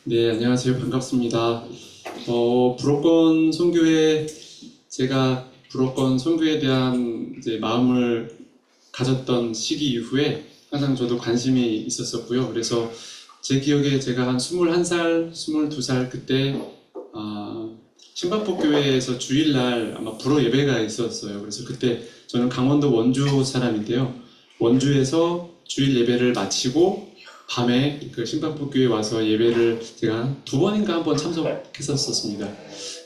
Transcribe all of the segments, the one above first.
네, 안녕하세요. 반갑습니다. 불어권 선교회, 제가 불어권 선교에 대한 이제 마음을 가졌던 시기 이후에 항상 저도 관심이 있었었고요. 그래서 제 기억에 제가 한 21살, 22살 그때 신박포교회에서 주일날 아마 불어 예배가 있었어요. 그래서 그때 저는 강원도 원주 사람인데요. 원주에서 주일 예배를 마치고 밤에 그 신박포교회에 와서 예배를 제가 두 번인가 한 번 참석했었습니다.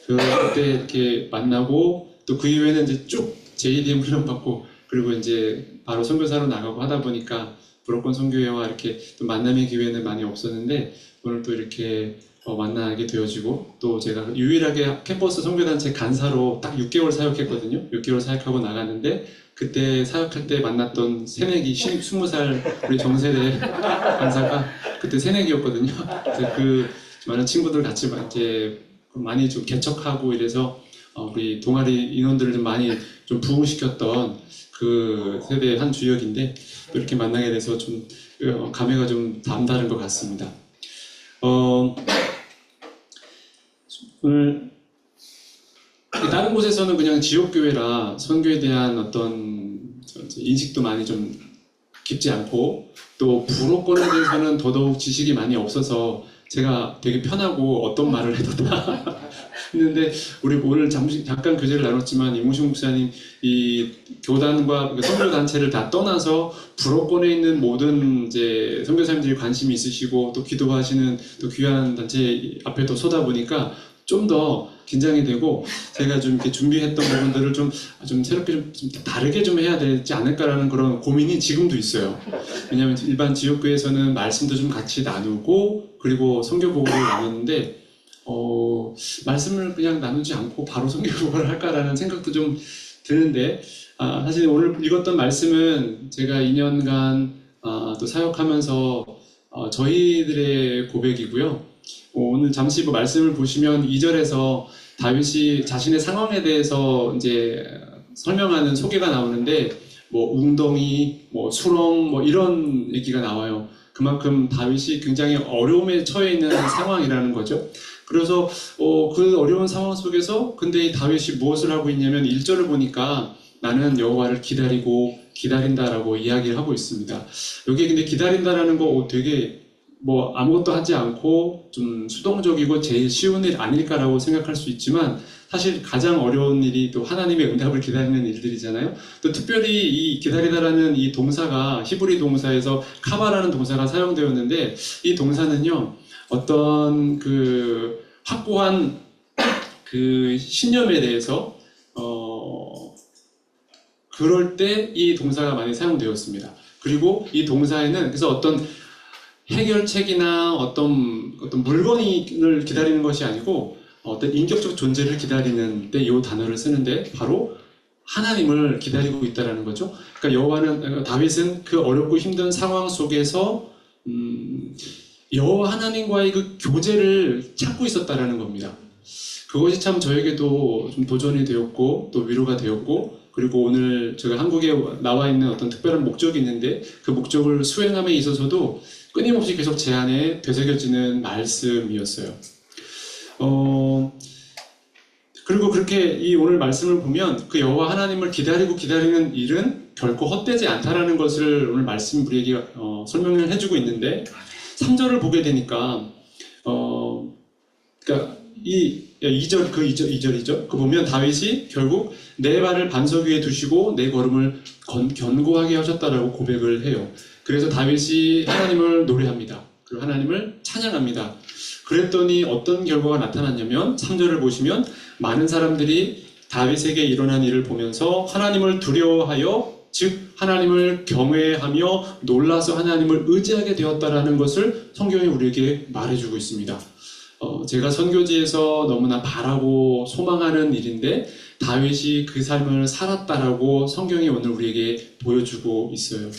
그때 이렇게 만나고 또 그 이후에는 이제 쭉 JDM 훈련 받고 그리고 이제 바로 선교사로 나가고 하다 보니까 불어권 선교회와 이렇게 또 만남의 기회는 많이 없었는데 오늘 또 이렇게 만나게 되어지고 또 제가 유일하게 캠퍼스 선교단체 간사로 딱 6개월 사역했거든요. 6개월 사역하고 나갔는데 그때 사역할 때 만났던 새내기 20살 우리 정세대 간사가 그때 새내기였거든요. 그래서 그 많은 친구들 같이 이제 많이 좀 개척하고 이래서 우리 동아리 인원들을 좀 많이 좀 부흥시켰던 그 세대의 한 주역인데 또 이렇게 만나게 돼서 좀 감회가 좀 남다른 것 같습니다. 오늘 다른 곳에서는 그냥 지역교회라 선교에 대한 어떤 인식도 많이 좀 깊지 않고 또 불어권에 대해서는 더더욱 지식이 많이 없어서 제가 되게 편하고 어떤 말을 해도 다 했는데 우리 오늘 잠깐 교제를 나눴지만 이무식 목사님 이 교단과 선교 단체를 다 떠나서 불어권에 있는 모든 이제 선교사님들이 관심이 있으시고 또 기도하시는 또 귀한 단체 앞에 또 서다 보니까 좀 더 긴장이 되고 제가 좀 이렇게 준비했던 부분들을 좀 새롭게 좀 다르게 좀 해야 되지 않을까라는 그런 고민이 지금도 있어요. 왜냐하면 일반 지역교회에서는 말씀도 좀 같이 나누고 그리고 선교보고를 나눴는데 말씀을 그냥 나누지 않고 바로 선교보고를 할까라는 생각도 좀 드는데 사실 오늘 읽었던 말씀은 제가 2년간 또 사역하면서 저희들의 고백이고요. 오늘 잠시 말씀을 보시면 2절에서 다윗이 자신의 상황에 대해서 이제 설명하는 소개가 나오는데 뭐 웅덩이, 뭐 수렁, 뭐 이런 얘기가 나와요. 그만큼 다윗이 굉장히 어려움에 처해 있는 상황이라는 거죠. 그래서 그 어려운 상황 속에서 근데 이 다윗이 무엇을 하고 있냐면 1절을 보니까 나는 여호와를 기다리고 기다린다라고 이야기를 하고 있습니다. 여기 근데 기다린다라는 거 되게 뭐 아무것도 하지 않고 좀 수동적이고 제일 쉬운 일 아닐까라고 생각할 수 있지만 사실 가장 어려운 일이 또 하나님의 응답을 기다리는 일들이잖아요. 또 특별히 이 기다리다라는 이 동사가 히브리 동사에서 카바라는 동사가 사용되었는데 이 동사는요 어떤 그 확고한 그 신념에 대해서 그럴 때 이 동사가 많이 사용되었습니다. 그리고 이 동사에는 그래서 어떤 해결책이나 어떤 물건을 기다리는 것이 아니고 어떤 인격적 존재를 기다리는 때 이 단어를 쓰는데 바로 하나님을 기다리고 있다는 거죠. 그러니까 다윗은 그 어렵고 힘든 상황 속에서 여호와 하나님과의 그 교제를 찾고 있었다는 겁니다. 그것이 참 저에게도 좀 도전이 되었고 또 위로가 되었고 그리고 오늘 제가 한국에 나와 있는 어떤 특별한 목적이 있는데 그 목적을 수행함에 있어서도 끊임없이 계속 제 안에 되새겨지는 말씀이었어요. 그리고 그렇게 이 오늘 말씀을 보면 그 여호와 하나님을 기다리고 기다리는 일은 결코 헛되지 않다라는 것을 오늘 말씀 우리에게 설명을 해주고 있는데 3절을 보게 되니까 그러니까 이 2절이죠. 그 보면 다윗이 결국 내 발을 반석 위에 두시고 내 걸음을 견고하게 하셨다라고 고백을 해요. 그래서 다윗이 하나님을 노래합니다. 그리고 하나님을 찬양합니다. 그랬더니 어떤 결과가 나타났냐면 3절을 보시면 많은 사람들이 다윗에게 일어난 일을 보면서 하나님을 두려워하여 즉 하나님을 경외하며 놀라서 하나님을 의지하게 되었다라는 것을 성경이 우리에게 말해주고 있습니다. 제가 선교지에서 너무나 바라고 소망하는 일인데 다윗이 그 삶을 살았다라고 성경이 오늘 우리에게 보여주고 있어요.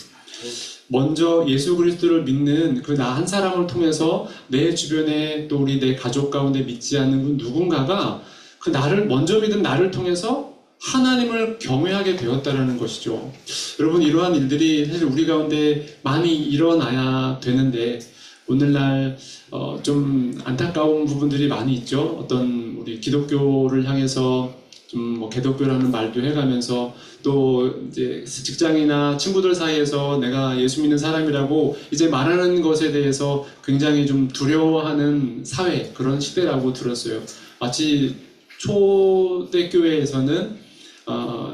먼저 예수 그리스도를 믿는 그 나 한 사람을 통해서 내 주변에 또 우리 내 가족 가운데 믿지 않는 누군가가 그 먼저 믿은 나를 통해서 하나님을 경외하게 되었다는 것이죠. 여러분 이러한 일들이 사실 우리 가운데 많이 일어나야 되는데 오늘날 좀 안타까운 부분들이 많이 있죠. 어떤 우리 기독교를 향해서 좀 뭐 개독교라는 말도 해가면서 또 이제 직장이나 친구들 사이에서 내가 예수 믿는 사람이라고 이제 말하는 것에 대해서 굉장히 좀 두려워하는 사회, 그런 시대라고 들었어요. 마치 초대교회에서는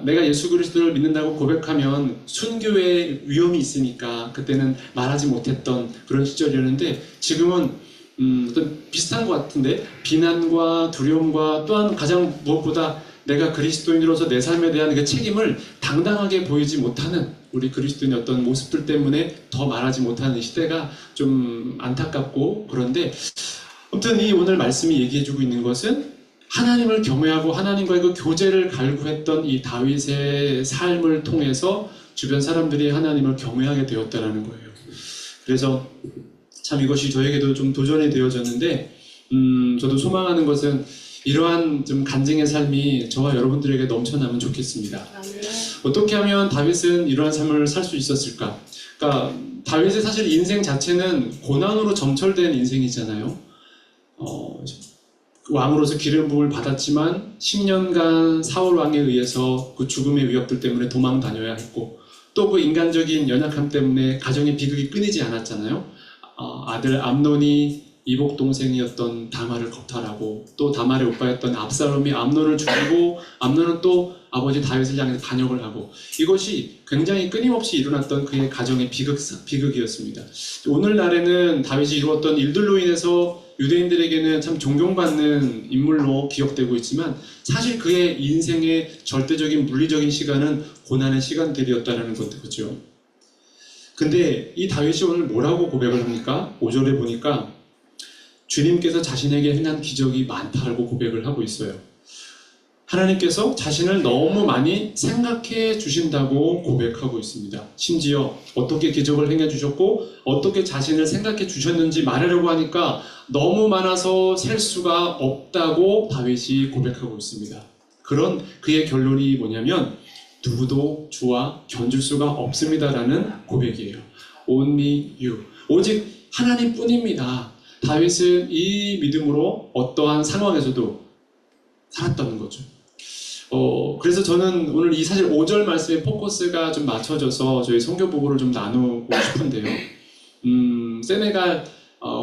내가 예수 그리스도를 믿는다고 고백하면 순교의 위험이 있으니까 그때는 말하지 못했던 그런 시절이었는데, 지금은 비슷한 것 같은데, 비난과 두려움과 또한 가장 무엇보다 내가 그리스도인으로서 내 삶에 대한 그 책임을 당당하게 보이지 못하는 우리 그리스도인의 어떤 모습들 때문에 더 말하지 못하는 시대가 좀 안타깝고, 그런데 아무튼 이 오늘 말씀이 얘기해주고 있는 것은 하나님을 경외하고 하나님과의 그 교제를 갈구했던 이 다윗의 삶을 통해서 주변 사람들이 하나님을 경외하게 되었다는 거예요. 그래서 참 이것이 저에게도 좀 도전이 되어졌는데, 저도 소망하는 것은 이러한 좀 간증의 삶이 저와 여러분들에게 넘쳐나면 좋겠습니다. 어떻게 하면 다윗은 이러한 삶을 살 수 있었을까? 그러니까 다윗의 사실 인생 자체는 고난으로 점철된 인생이잖아요. 왕으로서 기름 부음을 받았지만 10년간 사울 왕에 의해서 그 죽음의 위협들 때문에 도망 다녀야 했고, 또 그 인간적인 연약함 때문에 가정의 비극이 끊이지 않았잖아요. 아들 암논이 이복 동생이었던 다말을 겁탈하고, 또 다말의 오빠였던 압살롬이 암논을 죽이고, 암논은 또 아버지 다윗을 향해 반역을 하고, 이것이 굉장히 끊임없이 일어났던 그의 가정의 비극이었습니다. 오늘날에는 다윗이 이루었던 일들로 인해서 유대인들에게는 참 존경받는 인물로 기억되고 있지만, 사실 그의 인생의 절대적인 물리적인 시간은 고난의 시간들이었다는 건데, 그렇죠? 근데 이 다윗이 오늘 뭐라고 고백을 합니까? 5절에 보니까 주님께서 자신에게 행한 기적이 많다라고 고백을 하고 있어요. 하나님께서 자신을 너무 많이 생각해 주신다고 고백하고 있습니다. 심지어 어떻게 기적을 행해 주셨고 어떻게 자신을 생각해 주셨는지 말하려고 하니까 너무 많아서 셀 수가 없다고 다윗이 고백하고 있습니다. 그런 그의 결론이 뭐냐면 누구도 주와 견줄 수가 없습니다라는 고백이에요. Only you. 오직 하나님뿐입니다. 다윗은 이 믿음으로 어떠한 상황에서도 살았다는 거죠. 그래서 저는 오늘 이 사실 5절 말씀에 포커스가 좀 맞춰져서 저희 선교 보고를 좀 나누고 싶은데요. 세네갈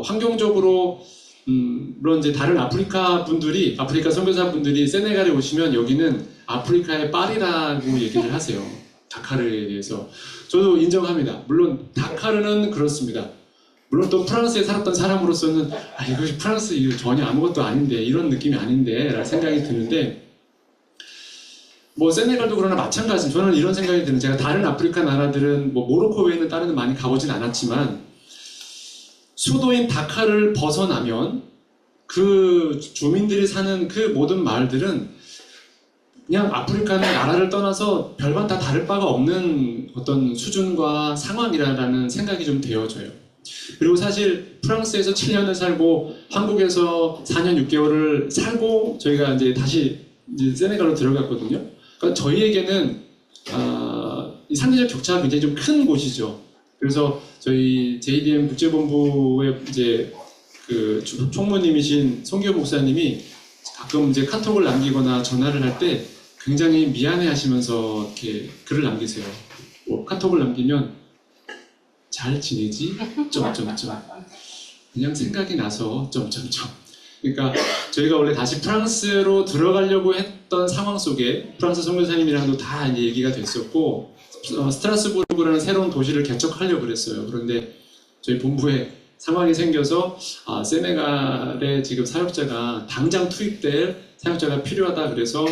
환경적으로 물론 이제 다른 아프리카 선교사 분들이 세네갈에 오시면 여기는 아프리카의 파리라고 얘기를 하세요. 다카르에 대해서 저도 인정합니다. 물론 다카르는 그렇습니다. 물론 또 프랑스에 살았던 사람으로서는 이것이 프랑스 이거 전혀 아무것도 아닌데, 이런 느낌이 아닌데 라는 생각이 드는데, 뭐 세네갈도 그러나 마찬가지. 저는 이런 생각이 드는, 제가 다른 아프리카 나라들은 뭐 모로코 외에는 다른 데 많이 가보진 않았지만 수도인 다카를 벗어나면 그 주민들이 사는 그 모든 마을들은 그냥 아프리카는 나라를 떠나서 별반 다 다를 바가 없는 어떤 수준과 상황이라는 생각이 좀 되어져요. 그리고 사실 프랑스에서 7년을 살고 한국에서 4년 6개월을 살고 저희가 이제 다시 세네갈로 들어갔거든요. 그러니까 저희에게는 이 상대적 격차가 굉장히 좀 큰 곳이죠. 그래서 저희 JDM 국제본부의 이제 그 총무님이신 송기호 목사님이 가끔 이제 카톡을 남기거나 전화를 할 때 굉장히 미안해하시면서 이렇게 글을 남기세요. 뭐 카톡을 남기면 잘 지내지? 점점점. 그냥 생각이 나서 점점점. 그러니까 저희가 원래 다시 프랑스로 들어가려고 했던 상황 속에 프랑스 선교사님이랑도 다 이제 얘기가 됐었고, 스트라스부르크라는 새로운 도시를 개척하려고 그랬어요. 그런데 저희 본부에 상황이 생겨서 세네갈에 지금 사역자가 당장 투입될 사역자가 필요하다 그래서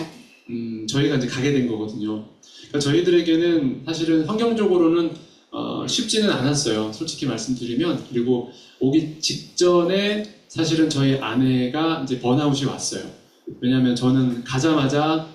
저희가 이제 가게 된 거거든요. 그러니까 저희들에게는 사실은 환경적으로는 쉽지는 않았어요. 솔직히 말씀드리면. 그리고 오기 직전에 사실은 저희 아내가 이제 번아웃이 왔어요. 왜냐하면 저는 가자마자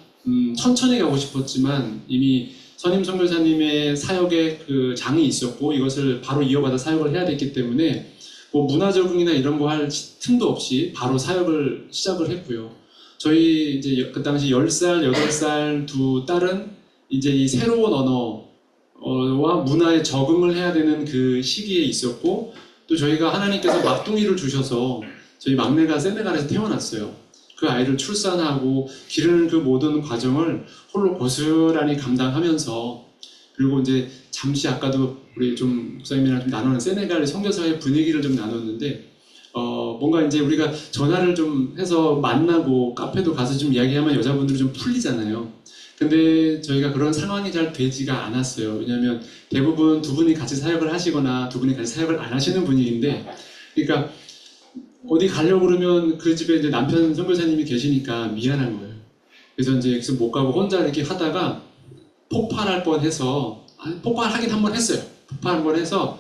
천천히 가고 싶었지만 이미 선임 선교사님의 사역에 그 장이 있었고 이것을 바로 이어받아 사역을 해야 됐기 때문에 뭐 문화 적응이나 이런 거 할 틈도 없이 바로 사역을 시작을 했고요. 저희 이제 그 당시 10살, 8살 두 딸은 이제 이 새로운 언어와 문화에 적응을 해야 되는 그 시기에 있었고, 또 저희가 하나님께서 막둥이를 주셔서 저희 막내가 세네갈에서 태어났어요. 그 아이를 출산하고 기르는 그 모든 과정을 홀로 고스란히 감당하면서, 그리고 이제 잠시 아까도 우리 좀 목사님이랑 좀 나누는 세네갈 선교사의 분위기를 좀 나눴는데, 뭔가 이제 우리가 전화를 좀 해서 만나고 카페도 가서 좀 이야기하면 여자분들이 좀 풀리잖아요. 근데 저희가 그런 상황이 잘 되지가 않았어요. 왜냐하면 대부분 두 분이 같이 사역을 하시거나 두 분이 같이 사역을 안 하시는 분위기인데, 그러니까 어디 가려고 그러면 그 집에 이제 남편 선교사님이 계시니까 미안한 거예요. 그래서 이제 여기서 못 가고 혼자 이렇게 하다가 폭발할 뻔해서, 폭발하긴 한 번 했어요. 폭발 한 번 해서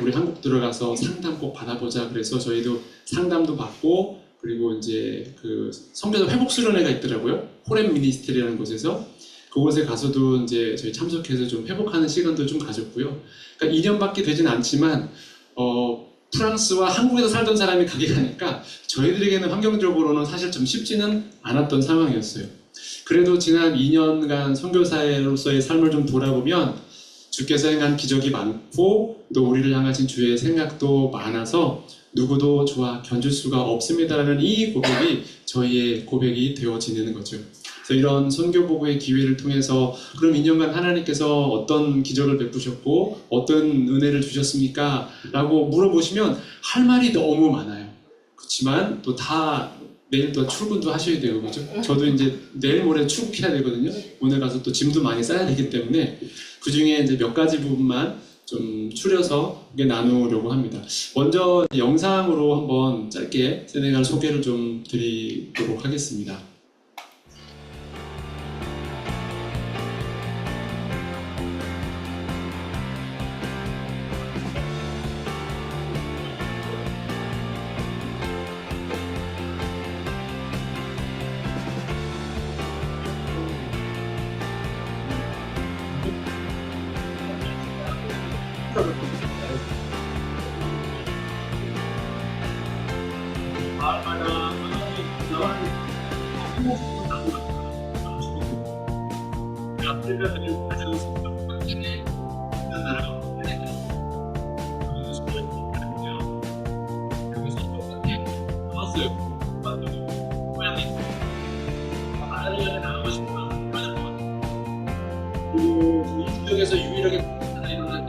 우리 한국 들어가서 상담 꼭 받아보자. 그래서 저희도 상담도 받고, 그리고 이제 그 선교사 회복 수련회가 있더라고요. 호렘 미니스트리라는 곳에서 그곳에 가서도 이제 저희 참석해서 좀 회복하는 시간도 좀 가졌고요. 그러니까 2년밖에 되진 않지만 프랑스와 한국에서 살던 사람이 가게 가니까 저희들에게는 환경적으로는 사실 좀 쉽지는 않았던 상황이었어요. 그래도 지난 2년간 선교사로서의 삶을 좀 돌아보면 주께서 행한 기적이 많고 또 우리를 향하신 주의 생각도 많아서 누구도 좋아 견줄 수가 없습니다라는 이 고백이 저희의 고백이 되어지는 거죠. 그래서 이런 선교보고의 기회를 통해서 그럼 2년간 하나님께서 어떤 기적을 베푸셨고 어떤 은혜를 주셨습니까? 라고 물어보시면 할 말이 너무 많아요. 그렇지만 또 다 내일 또 출근도 하셔야 되고, 그죠? 저도 이제 내일 모레 출국해야 되거든요. 오늘 가서 또 짐도 많이 싸야 되기 때문에 그 중에 이제 몇 가지 부분만 좀 추려서 나누려고 합니다. 먼저 영상으로 한번 짧게 세네갈 소개를 좀 드리도록 하겠습니다. 이 지역에서 유일하게 일어난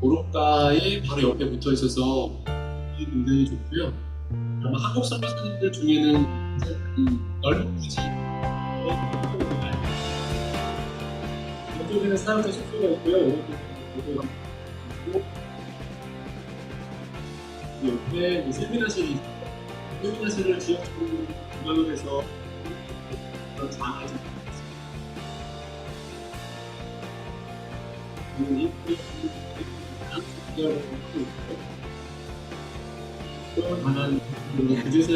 도로가에 바로 옆에 붙어 있어서 굉장히 좋고요. 아마 한국 선교사님들 중에는 넓은 부지 이쪽에는 사람들 숙소가 있고요. 오른쪽에 옆에 세미나실이 있어요. 세미나실을 지역적으로 구성을 해서 그런 장을 좀 또 다른 그제서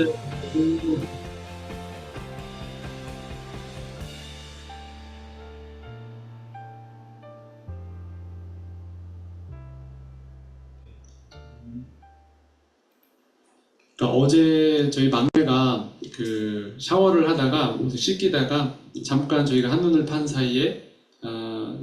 그러니까 어제 저희 막내가 그 샤워를 하다가 씻기다가 잠깐 저희가 한눈을 판 사이에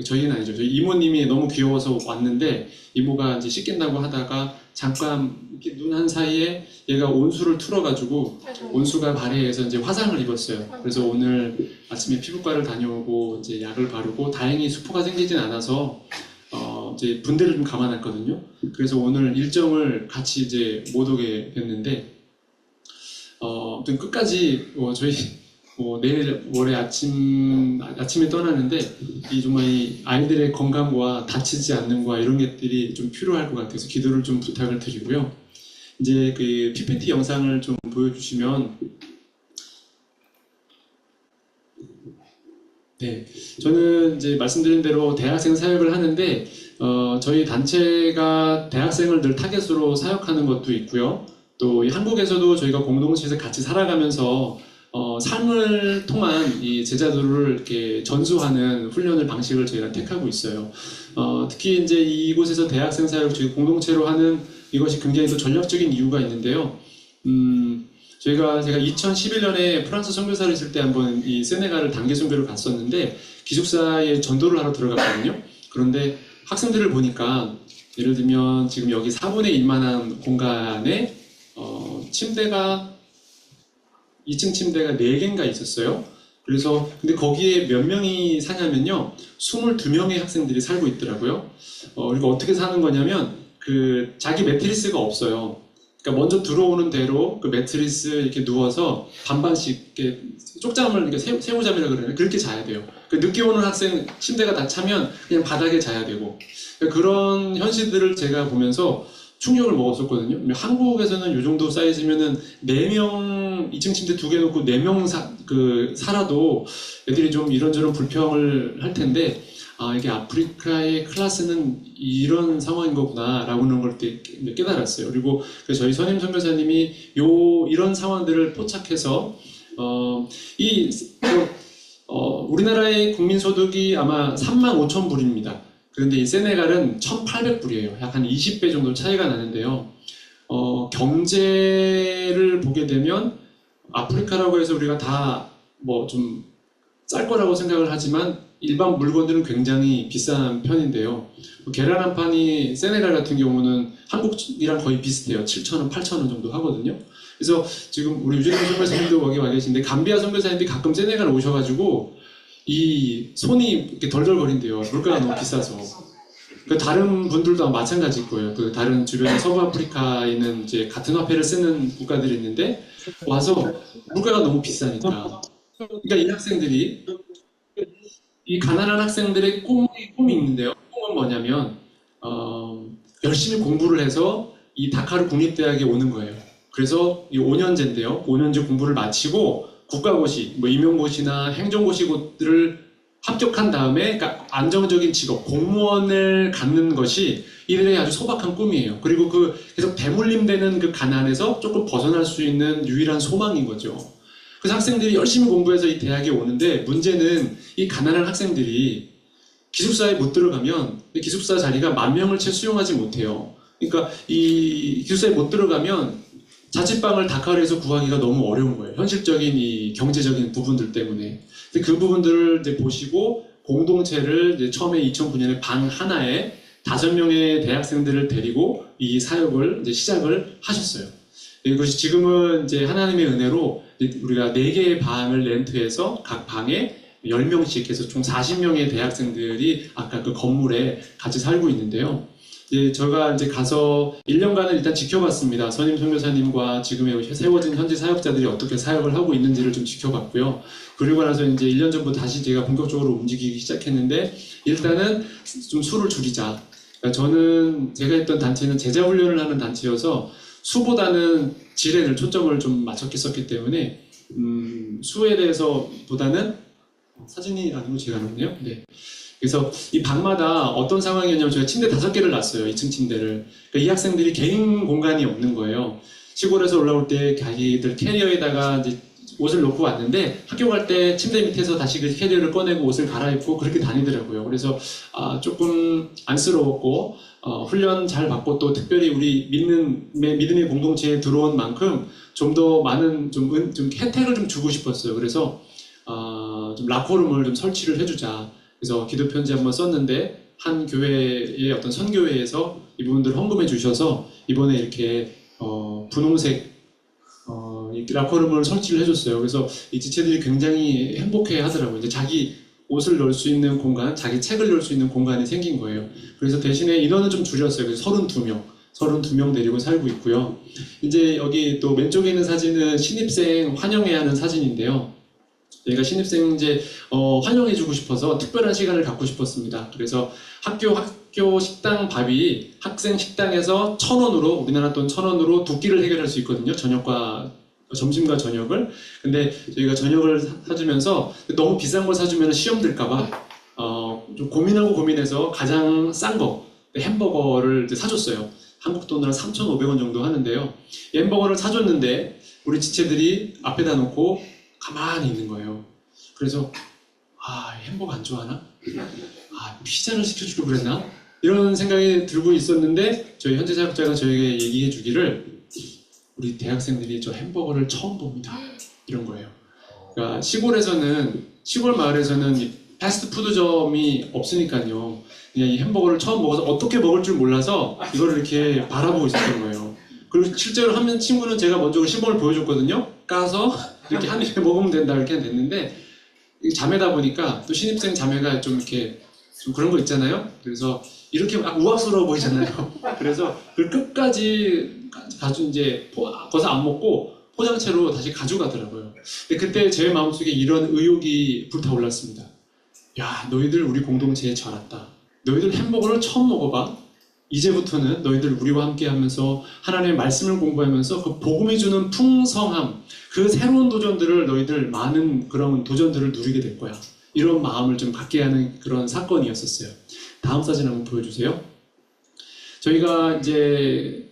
저희는 아니죠. 저희 이모님이 너무 귀여워서 왔는데 이모가 이제 씻긴다고 하다가 잠깐 이렇게 눈 한 사이에 얘가 온수를 틀어가지고 온수가 발해해서 이제 화상을 입었어요. 그래서 오늘 아침에 피부과를 다녀오고 이제 약을 바르고 다행히 수포가 생기진 않아서 이제 분대를 좀 감아놨거든요. 그래서 오늘 일정을 같이 이제 못 오게 됐는데 아무튼 끝까지 저희 내일 모레 아침에 떠나는데 이 정말 이 아이들의 건강과 다치지 않는 거와 이런 것들이 좀 필요할 것 같아서 기도를 좀 부탁을 드리고요. 이제 그 PPT 영상을 좀 보여주시면, 네, 저는 이제 말씀드린 대로 대학생 사역을 하는데 저희 단체가 대학생을 늘 타겟으로 사역하는 것도 있고요. 또 이 한국에서도 저희가 공동체에서 같이 살아가면서 삶을 통한 이 제자들을 이렇게 전수하는 훈련을 방식을 저희가 택하고 있어요. 특히 이제 이곳에서 대학생 사역을 저희 공동체로 하는 이것이 굉장히 또 전략적인 이유가 있는데요. 제가 2011년에 프랑스 선교사를 있을 때 한번 이 세네갈을 단기 선교를 갔었는데 기숙사에 전도를 하러 들어갔거든요. 그런데 학생들을 보니까 예를 들면 지금 여기 4분의 1만한 공간에 침대가 2층 침대가 4개인가 있었어요. 그래서 근데 거기에 몇 명이 사냐면요 22명의 학생들이 살고 있더라고요. 그리고 어떻게 사는 거냐면 그 자기 매트리스가 없어요. 그러니까 먼저 들어오는 대로 그 매트리스 이렇게 누워서 반반씩 이렇게 쪽잠을 이렇게 새우잠이라 그러나요? 그렇게 자야 돼요. 그 늦게 오는 학생 침대가 다 차면 그냥 바닥에 자야 되고 그러니까 그런 현실들을 제가 보면서 충격을 먹었었거든요. 한국에서는 이 정도 사이즈면은 4명 2층 침대 2개 놓고 4명 살아도 애들이 좀 이런저런 불평을 할 텐데 이게 아프리카의 클래스는 이런 상황인 거구나 라고 하는 걸 깨달았어요. 그리고 저희 선임 선교사님이 이런 상황들을 포착해서 우리나라의 국민소득이 아마 35,000불입니다. 그런데 이 세네갈은 1,800불이에요. 약 한 20배 정도 차이가 나는데요. 경제를 보게 되면 아프리카라고 해서 우리가 다 뭐 좀 쌀 거라고 생각을 하지만 일반 물건들은 굉장히 비싼 편인데요. 계란 한 판이 세네갈 같은 경우는 한국이랑 거의 비슷해요. 7,000원, 8,000원 정도 하거든요. 그래서 지금 우리 유재동 선교사님도 거기 와 계신데 감비아 선교사님들이 가끔 세네갈 오셔가지고 이 손이 이렇게 덜덜거린대요. 물가가 너무 비싸서. 그 다른 분들도 마찬가지일 거예요. 그 다른 주변에 서부 아프리카에 있는 이제 같은 화폐를 쓰는 국가들이 있는데 와서 물가가 너무 비싸니까. 그러니까 이 학생들이 이 가난한 학생들의 꿈이 있는데요. 꿈은 뭐냐면 열심히 공부를 해서 이 다카르 국립대학에 오는 거예요. 그래서 이 5년제인데요. 5년제 공부를 마치고 국가고시, 뭐 임용고시나 행정고시들을 합격한 다음에 그러니까 안정적인 직업, 공무원을 갖는 것이 이들의 아주 소박한 꿈이에요. 그리고 그 계속 대물림되는 그 가난에서 조금 벗어날 수 있는 유일한 소망인 거죠. 그래서 학생들이 열심히 공부해서 이 대학에 오는데 문제는 이 가난한 학생들이 기숙사에 못 들어가면 기숙사 자리가 10,000명을 채 수용하지 못해요. 그러니까 이 기숙사에 못 들어가면 자취방을 다카르에서 구하기가 너무 어려운 거예요. 현실적인 이 경제적인 부분들 때문에. 근데 그 부분들을 이제 보시고 공동체를 이제 처음에 2009년에 방 하나에 5명의 대학생들을 데리고 이 사역을 이제 시작을 하셨어요. 이것이 지금은 이제 하나님의 은혜로 우리가 4개의 방을 렌트해서 각 방에 10명씩 해서 총 40명의 대학생들이 아까 그 건물에 같이 살고 있는데요. 제가 이제 가서 1년간을 일단 지켜봤습니다. 선임 선교사님과 지금의 세워진 현지 사역자들이 어떻게 사역을 하고 있는지를 좀 지켜봤고요. 그리고 나서 이제 1년 전부터 다시 제가 본격적으로 움직이기 시작했는데 일단은 좀 수를 줄이자. 그러니까 저는 제가 했던 단체는 제자 훈련을 하는 단체여서 수보다는 질에 초점을 좀 맞췄기 때문에 수에 대해서 보다는 사진이 아니고 제가 넣네요. 네. 그래서 이 방마다 어떤 상황이었냐면 제가 침대 5개를 놨어요. 2층 침대를. 그러니까 이 학생들이 개인 공간이 없는 거예요. 시골에서 올라올 때 자기들 캐리어에다가 이제 옷을 놓고 왔는데 학교 갈 때 침대 밑에서 다시 그 캐리어를 꺼내고 옷을 갈아입고 그렇게 다니더라고요. 그래서 조금 안쓰러웠고 훈련 잘 받고 또 특별히 우리 믿음의 공동체에 들어온 만큼 좀 더 많은 좀 혜택을 좀 주고 싶었어요. 그래서 좀 라커룸을 좀 설치를 해주자. 그래서 기도 편지 한번 썼는데 한 교회의 어떤 선교회에서 이분들 헌금해 주셔서 이번에 이렇게 분홍색 라커룸을 설치를 해줬어요. 그래서 이 지체들이 굉장히 행복해 하더라고요. 이제 자기 옷을 넣을 수 있는 공간, 자기 책을 넣을 수 있는 공간이 생긴 거예요. 그래서 대신에 인원은 좀 줄였어요. 그래서 32명 데리고 살고 있고요. 이제 여기 또 왼쪽에 있는 사진은 신입생 환영회 하는 사진인데요. 저희가 신입생 이제 환영해주고 싶어서 특별한 시간을 갖고 싶었습니다. 그래서 학교 식당 밥이 학생 식당에서 1,000원으로 우리나라 돈 1,000원으로 두 끼를 해결할 수 있거든요. 점심과 저녁을. 근데 저희가 저녁을 사주면서 너무 비싼 걸 사주면 시험 들까봐 좀 고민해서 가장 싼 거 햄버거를 이제 사줬어요. 한국 돈으로 3,500원 정도 하는데요. 햄버거를 사줬는데 우리 지체들이 앞에다 놓고 가만히 있는 거예요. 그래서 햄버거 안 좋아하나? 피자를 시켜주려고 그랬나? 이런 생각이 들고 있었는데 저희 현재 사역자가 저에게 얘기해 주기를 우리 대학생들이 저 햄버거를 처음 봅니다. 이런 거예요. 그러니까 시골 마을에서는 이 패스트푸드점이 없으니까요. 그냥 이 햄버거를 처음 먹어서 어떻게 먹을 줄 몰라서 이거를 이렇게 바라보고 있었던 거예요. 그리고 실제로 한 친구는 제가 먼저 그 시범을 보여줬거든요. 까서 이렇게 한 입에 먹으면 된다 이렇게 됐는데 자매다 보니까 또 신입생 자매가 좀 이렇게 좀 그런 거 있잖아요. 그래서 이렇게 우악스러워 보이잖아요. 그래서 그걸 끝까지 이제 거기서 안 먹고 포장채로 다시 가져가더라고요. 근데 그때 제 마음속에 이런 의욕이 불타올랐습니다. 야, 너희들 우리 공동체에 잘 왔다. 너희들 햄버거를 처음 먹어봐. 이제부터는 너희들 우리와 함께 하면서 하나님의 말씀을 공부하면서 그 복음이 주는 풍성함, 그 새로운 도전들을 너희들 많은 그런 도전들을 누리게 될 거야. 이런 마음을 좀 갖게 하는 그런 사건이었었어요. 다음 사진 한번 보여주세요. 저희가 이제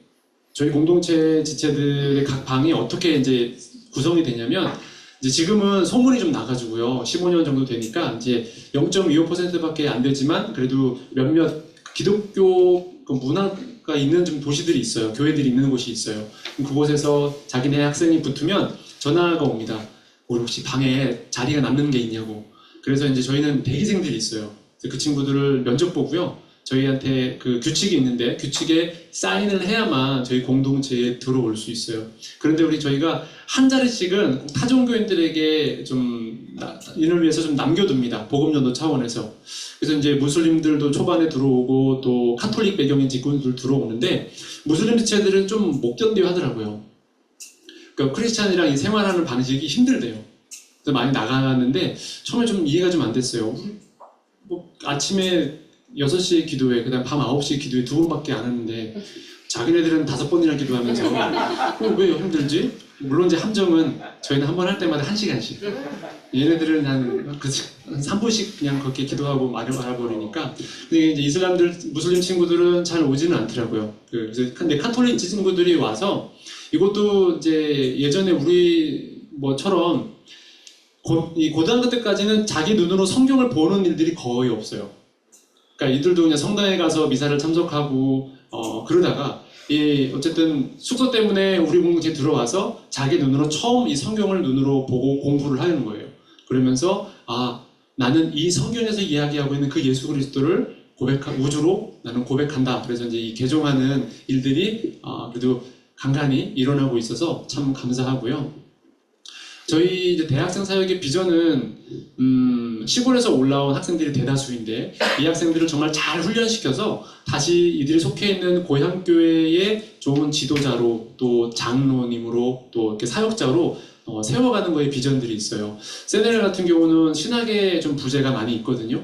저희 공동체 지체들의 각 방이 어떻게 이제 구성이 되냐면 이제 지금은 소문이 좀 나가지고요. 15년 정도 되니까 이제 0.25%밖에 안 되지만 그래도 몇몇 기독교 문화가 있는 좀 도시들이 있어요. 교회들이 있는 곳이 있어요. 그곳에서 자기네 학생이 붙으면 전화가 옵니다. 우리 혹시 방에 자리가 남는 게 있냐고. 그래서 이제 저희는 대기생들이 있어요. 그 친구들을 면접 보고요. 저희한테 그 규칙이 있는데 규칙에 사인을 해야만 저희 공동체에 들어올 수 있어요. 그런데 저희가 한 자리씩은 타종교인들에게 좀 이를 위해서 좀 남겨둡니다. 복음전도 차원에서. 그래서 이제 무슬림들도 초반에 들어오고 또 카톨릭 배경인 직군들 들어오는데 무슬림 지체들은 좀 못 견뎌 하더라고요. 그러니까 크리스찬이랑 이 생활하는 방식이 힘들대요. 그래서 많이 나가는데 처음에 좀 이해가 좀 안 됐어요. 아침에 6시에 기도해, 그 다음 밤 9시에 기도해 2번밖에 안 하는데 자기네들은 5번이나 기도하면서 왜 힘들지? 물론 이제 함정은 저희는 한 번 할 때마다 1시간씩 얘네들은 한 3분씩 그냥 그렇게 기도하고 말아버리니까. 근데 이제 무슬림 친구들은 잘 오지는 않더라고요. 근데 카톨릭 친구들이 와서 이것도 이제 예전에 우리 뭐처럼 이 고등학교 때까지는 자기 눈으로 성경을 보는 일들이 거의 없어요. 그러니까 이들도 그냥 성당에 가서 미사를 참석하고 그러다가 어쨌든 숙소 때문에 우리 공동체에 들어와서 자기 눈으로 처음 이 성경을 눈으로 보고 공부를 하는 거예요. 그러면서 나는 이 성경에서 이야기하고 있는 그 예수 그리스도를 우주로 나는 고백한다. 그래서 이제 이 개종하는 일들이 그래도 간간히 일어나고 있어서 참 감사하고요. 저희 이제 대학생 사역의 비전은 시골에서 올라온 학생들이 대다수인데 이 학생들을 정말 잘 훈련시켜서 다시 이들이 속해 있는 고향교회의 좋은 지도자로 또 장로님으로 또 이렇게 사역자로 세워가는 거에 비전들이 있어요. 세네갈 같은 경우는 신학에 좀 부재가 많이 있거든요.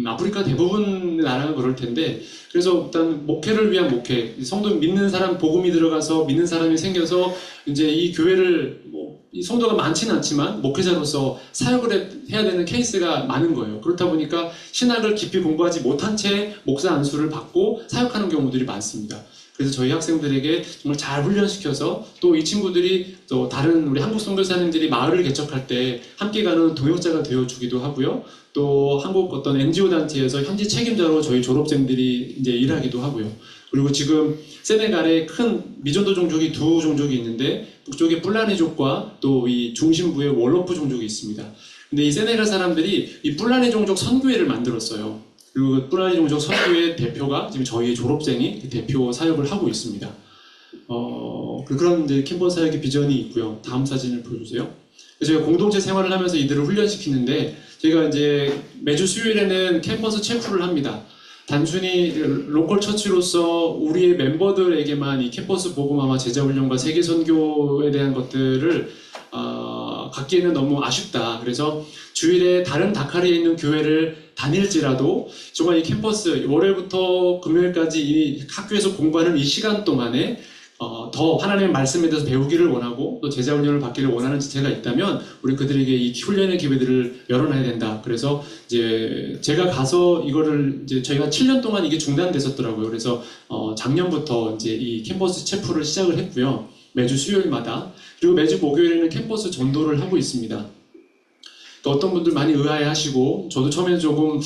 아프리카 대부분 나라가 그럴 텐데 그래서 일단 목회를 위한 목회, 성도 믿는 사람 복음이 들어가서 믿는 사람이 생겨서 이제 이 교회를 이 성도가 많지는 않지만 목회자로서 사역을 해야 되는 케이스가 많은 거예요. 그렇다 보니까 신학을 깊이 공부하지 못한 채 목사 안수를 받고 사역하는 경우들이 많습니다. 그래서 저희 학생들에게 정말 잘 훈련시켜서 또 이 친구들이 또 다른 우리 한국 선교사님들이 마을을 개척할 때 함께 가는 동역자가 되어주기도 하고요. 또 한국 어떤 NGO 단체에서 현지 책임자로 저희 졸업생들이 이제 일하기도 하고요. 그리고 지금 세네갈에 큰 미전도 종족이 두 종족이 있는데 북쪽에 뿔라니족과 또 이 중심부에 월로프 종족이 있습니다. 근데 이 세네갈 사람들이 이 뿔라니 종족 선교회를 만들었어요. 그리고 뿔라니 종족 선교회 대표가 지금 저희 졸업생이 대표 사역을 하고 있습니다. 그런 이제 캠퍼스 사역의 비전이 있고요. 다음 사진을 보여주세요. 저희가 공동체 생활을 하면서 이들을 훈련시키는데 저희가 이제 매주 수요일에는 캠퍼스 체프를 합니다. 단순히 로컬 처치로서 우리의 멤버들에게만 이 캠퍼스 복음화와 제자훈련과 세계선교에 대한 것들을 갖기에는 너무 아쉽다. 그래서 주일에 다른 다카리에 있는 교회를 다닐지라도 정말 이 캠퍼스 월요일부터 금요일까지 이 학교에서 공부하는 이 시간 동안에 더 하나님의 말씀에 대해서 배우기를 원하고 또 제자훈련을 받기를 원하는 지체가 있다면 우리 그들에게 이 훈련의 기회들을 열어놔야 된다. 그래서 이제 제가 가서 이거를 이제 저희가 7년 동안 이게 중단됐었더라고요. 그래서 작년부터 이제 이 캠퍼스 체프를 시작을 했고요. 매주 수요일마다. 그리고 매주 목요일에는 캠퍼스 전도를 하고 있습니다. 또 어떤 분들 많이 의아해하시고 저도 처음에는 조금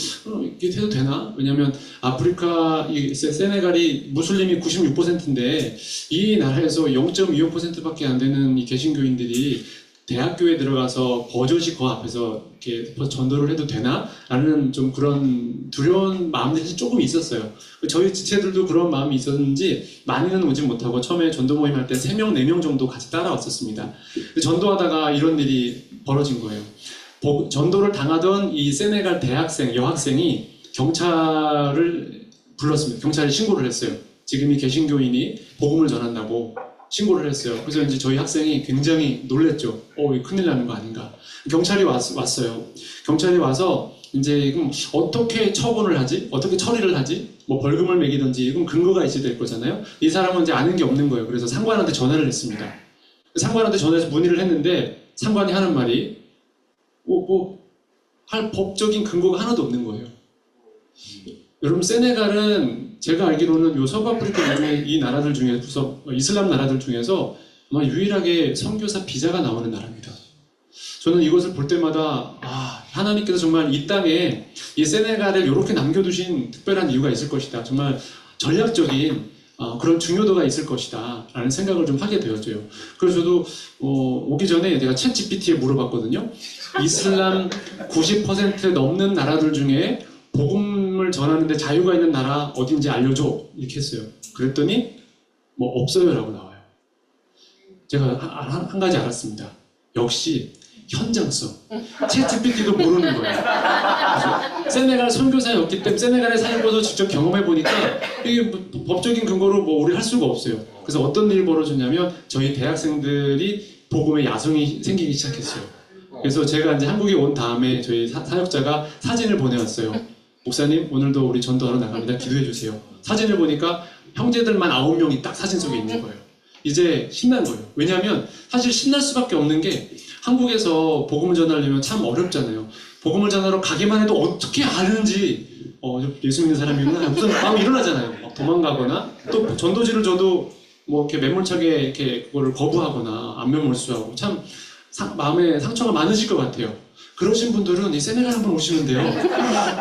이게 해도 되나? 왜냐면 아프리카 이 세네갈이 무슬림이 96%인데 이 나라에서 0.25%밖에 안 되는 이 개신교인들이 대학교에 들어가서 버젓이 그 앞에서 이렇게 전도를 해도 되나? 라는 좀 그런 두려운 마음들이 조금 있었어요. 저희 지체들도 그런 마음이 있었는지 많이는 오지 못하고 처음에 전도 모임 할 때 3명, 4명 정도 같이 따라왔었습니다. 전도하다가 이런 일이 벌어진 거예요. 전도를 당하던 이 세네갈 대학생, 여학생이 경찰을 불렀습니다. 경찰에 신고를 했어요. 지금 이 개신교인이 복음을 전한다고 신고를 했어요. 그래서 이제 저희 학생이 굉장히 놀랬죠. 이거 큰일 나는 거 아닌가. 경찰이 왔어요. 경찰이 와서 이제 그럼 어떻게 처분을 하지? 어떻게 처리를 하지? 뭐 벌금을 매기든지 그럼 근거가 있어야 될 거잖아요. 이 사람은 이제 아는 게 없는 거예요. 그래서 상관한테 전화를 했습니다. 상관한테 전화해서 문의를 했는데 상관이 하는 말이 할 법적인 근거가 하나도 없는 거예요. 여러분 세네갈은 제가 알기로는 요 서부아프리카 이 나라들 중에서 이슬람 나라들 중에서 아마 유일하게 선교사 비자가 나오는 나라입니다. 저는 이것을 볼 때마다 하나님께서 정말 이 땅에 이 세네갈을 이렇게 남겨두신 특별한 이유가 있을 것이다. 정말 전략적인 그런 중요도가 있을 것이다 라는 생각을 좀 하게 되었죠. 그래서 저도 오기 전에 제가 챗 GPT에 물어봤거든요. 이슬람 90% 넘는 나라들 중에 복음을 전하는데 자유가 있는 나라 어딘지 알려줘 이렇게 했어요. 그랬더니 뭐 없어요 라고 나와요. 제가 한 가지 알았습니다. 역시 현장성. 챗 GPT도 모르는 거예요. 세네갈 선교사였기 때문에 세네갈에 살고서 직접 경험해보니까 이게 법적인 근거로 뭐 우리 할 수가 없어요. 그래서 어떤 일이 벌어졌냐면 저희 대학생들이 복음의 야성이 생기기 시작했어요. 그래서 제가 이제 한국에 온 다음에 저희 사역자가 사진을 보내왔어요. 목사님 오늘도 우리 전도하러 나갑니다. 기도해주세요. 사진을 보니까 형제들만 9명이 딱 사진 속에 있는 거예요. 이제 신난 거예요. 왜냐하면 사실 신날 수밖에 없는 게 한국에서 복음을 전하려면 참 어렵잖아요. 복음을 전하러 가기만 해도 어떻게 아는지 예수 믿는 사람이구나 무슨 마음이 일어나잖아요. 막 도망가거나 또 전도지를 줘도 뭐 이렇게 매몰차게 이렇게 그거를 거부하거나 안면 몰수하고 참 마음에 상처가 많으실 것 같아요. 그러신 분들은 이 세네갈 한번 오시면 돼요.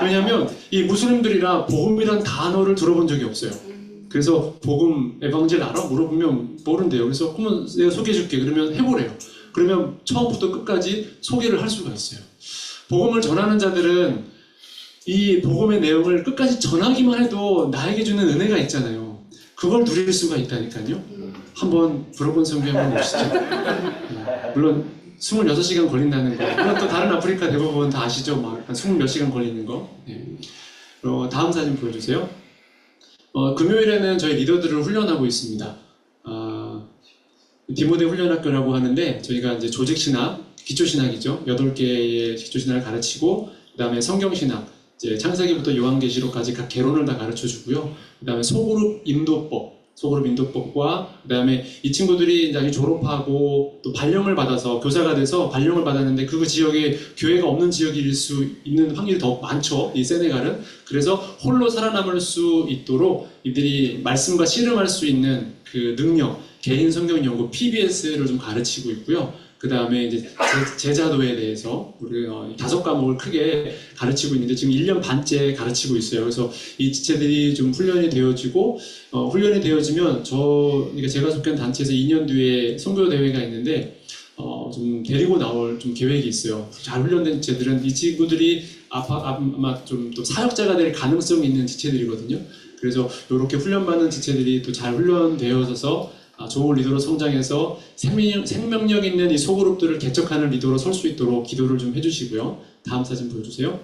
왜냐하면 이 무슬림들이라 복음이란 단어를 들어본 적이 없어요. 그래서 복음 에반젤 알아? 물어보면 모른대요. 그래서 그러면 내가 소개해줄게. 그러면 해보래요. 그러면 처음부터 끝까지 소개를 할 수가 있어요. 복음을 전하는 자들은 이 복음의 내용을 끝까지 전하기만 해도 나에게 주는 은혜가 있잖아요. 그걸 누릴 수가 있다니까요. 한번 불어본 성교 한번 보시죠. 물론 26시간 걸린다는 거. 물론 또 다른 아프리카 대부분 다 아시죠? 막 20몇 시간 걸리는 거. 다음 사진 보여주세요. 금요일에는 저희 리더들을 훈련하고 있습니다. 디모데 훈련학교라고 하는데 저희가 이제 조직신학, 기초신학이죠. 8개의 기초신학을 가르치고 그 다음에 성경신학, 이제 창세기부터 요한계시록까지 각 개론을 다 가르쳐주고요. 그 다음에 소그룹 인도법, 소그룹 인도법과 그다음에 이 친구들이 이제 졸업하고 또 발령을 받아서 교사가 돼서 발령을 받았는데 그 지역에 교회가 없는 지역일 수 있는 확률이 더 많죠. 이 세네갈은. 그래서 홀로 살아남을 수 있도록 이들이 말씀과 씨름할 수 있는 그 능력, 개인 성경 연구 PBS를 좀 가르치고 있고요. 그 다음에 이제 제자도에 대해서 우리 5과목을 크게 가르치고 있는데 지금 1년 반째 가르치고 있어요. 그래서 이 지체들이 좀 훈련이 되어지고 훈련이 되어지면 그러니까 제가 속한 단체에서 2년 뒤에 선교 대회가 있는데 좀 데리고 나올 좀 계획이 있어요. 잘 훈련된 지체들은 이 친구들이 아마 좀 또 사역자가 될 가능성이 있는 지체들이거든요. 그래서 이렇게 훈련받는 지체들이 또 잘 훈련되어져서 좋은 리더로 성장해서 생명력 있는 이 소그룹들을 개척하는 리더로 설 수 있도록 기도를 좀 해주시고요. 다음 사진 보여주세요.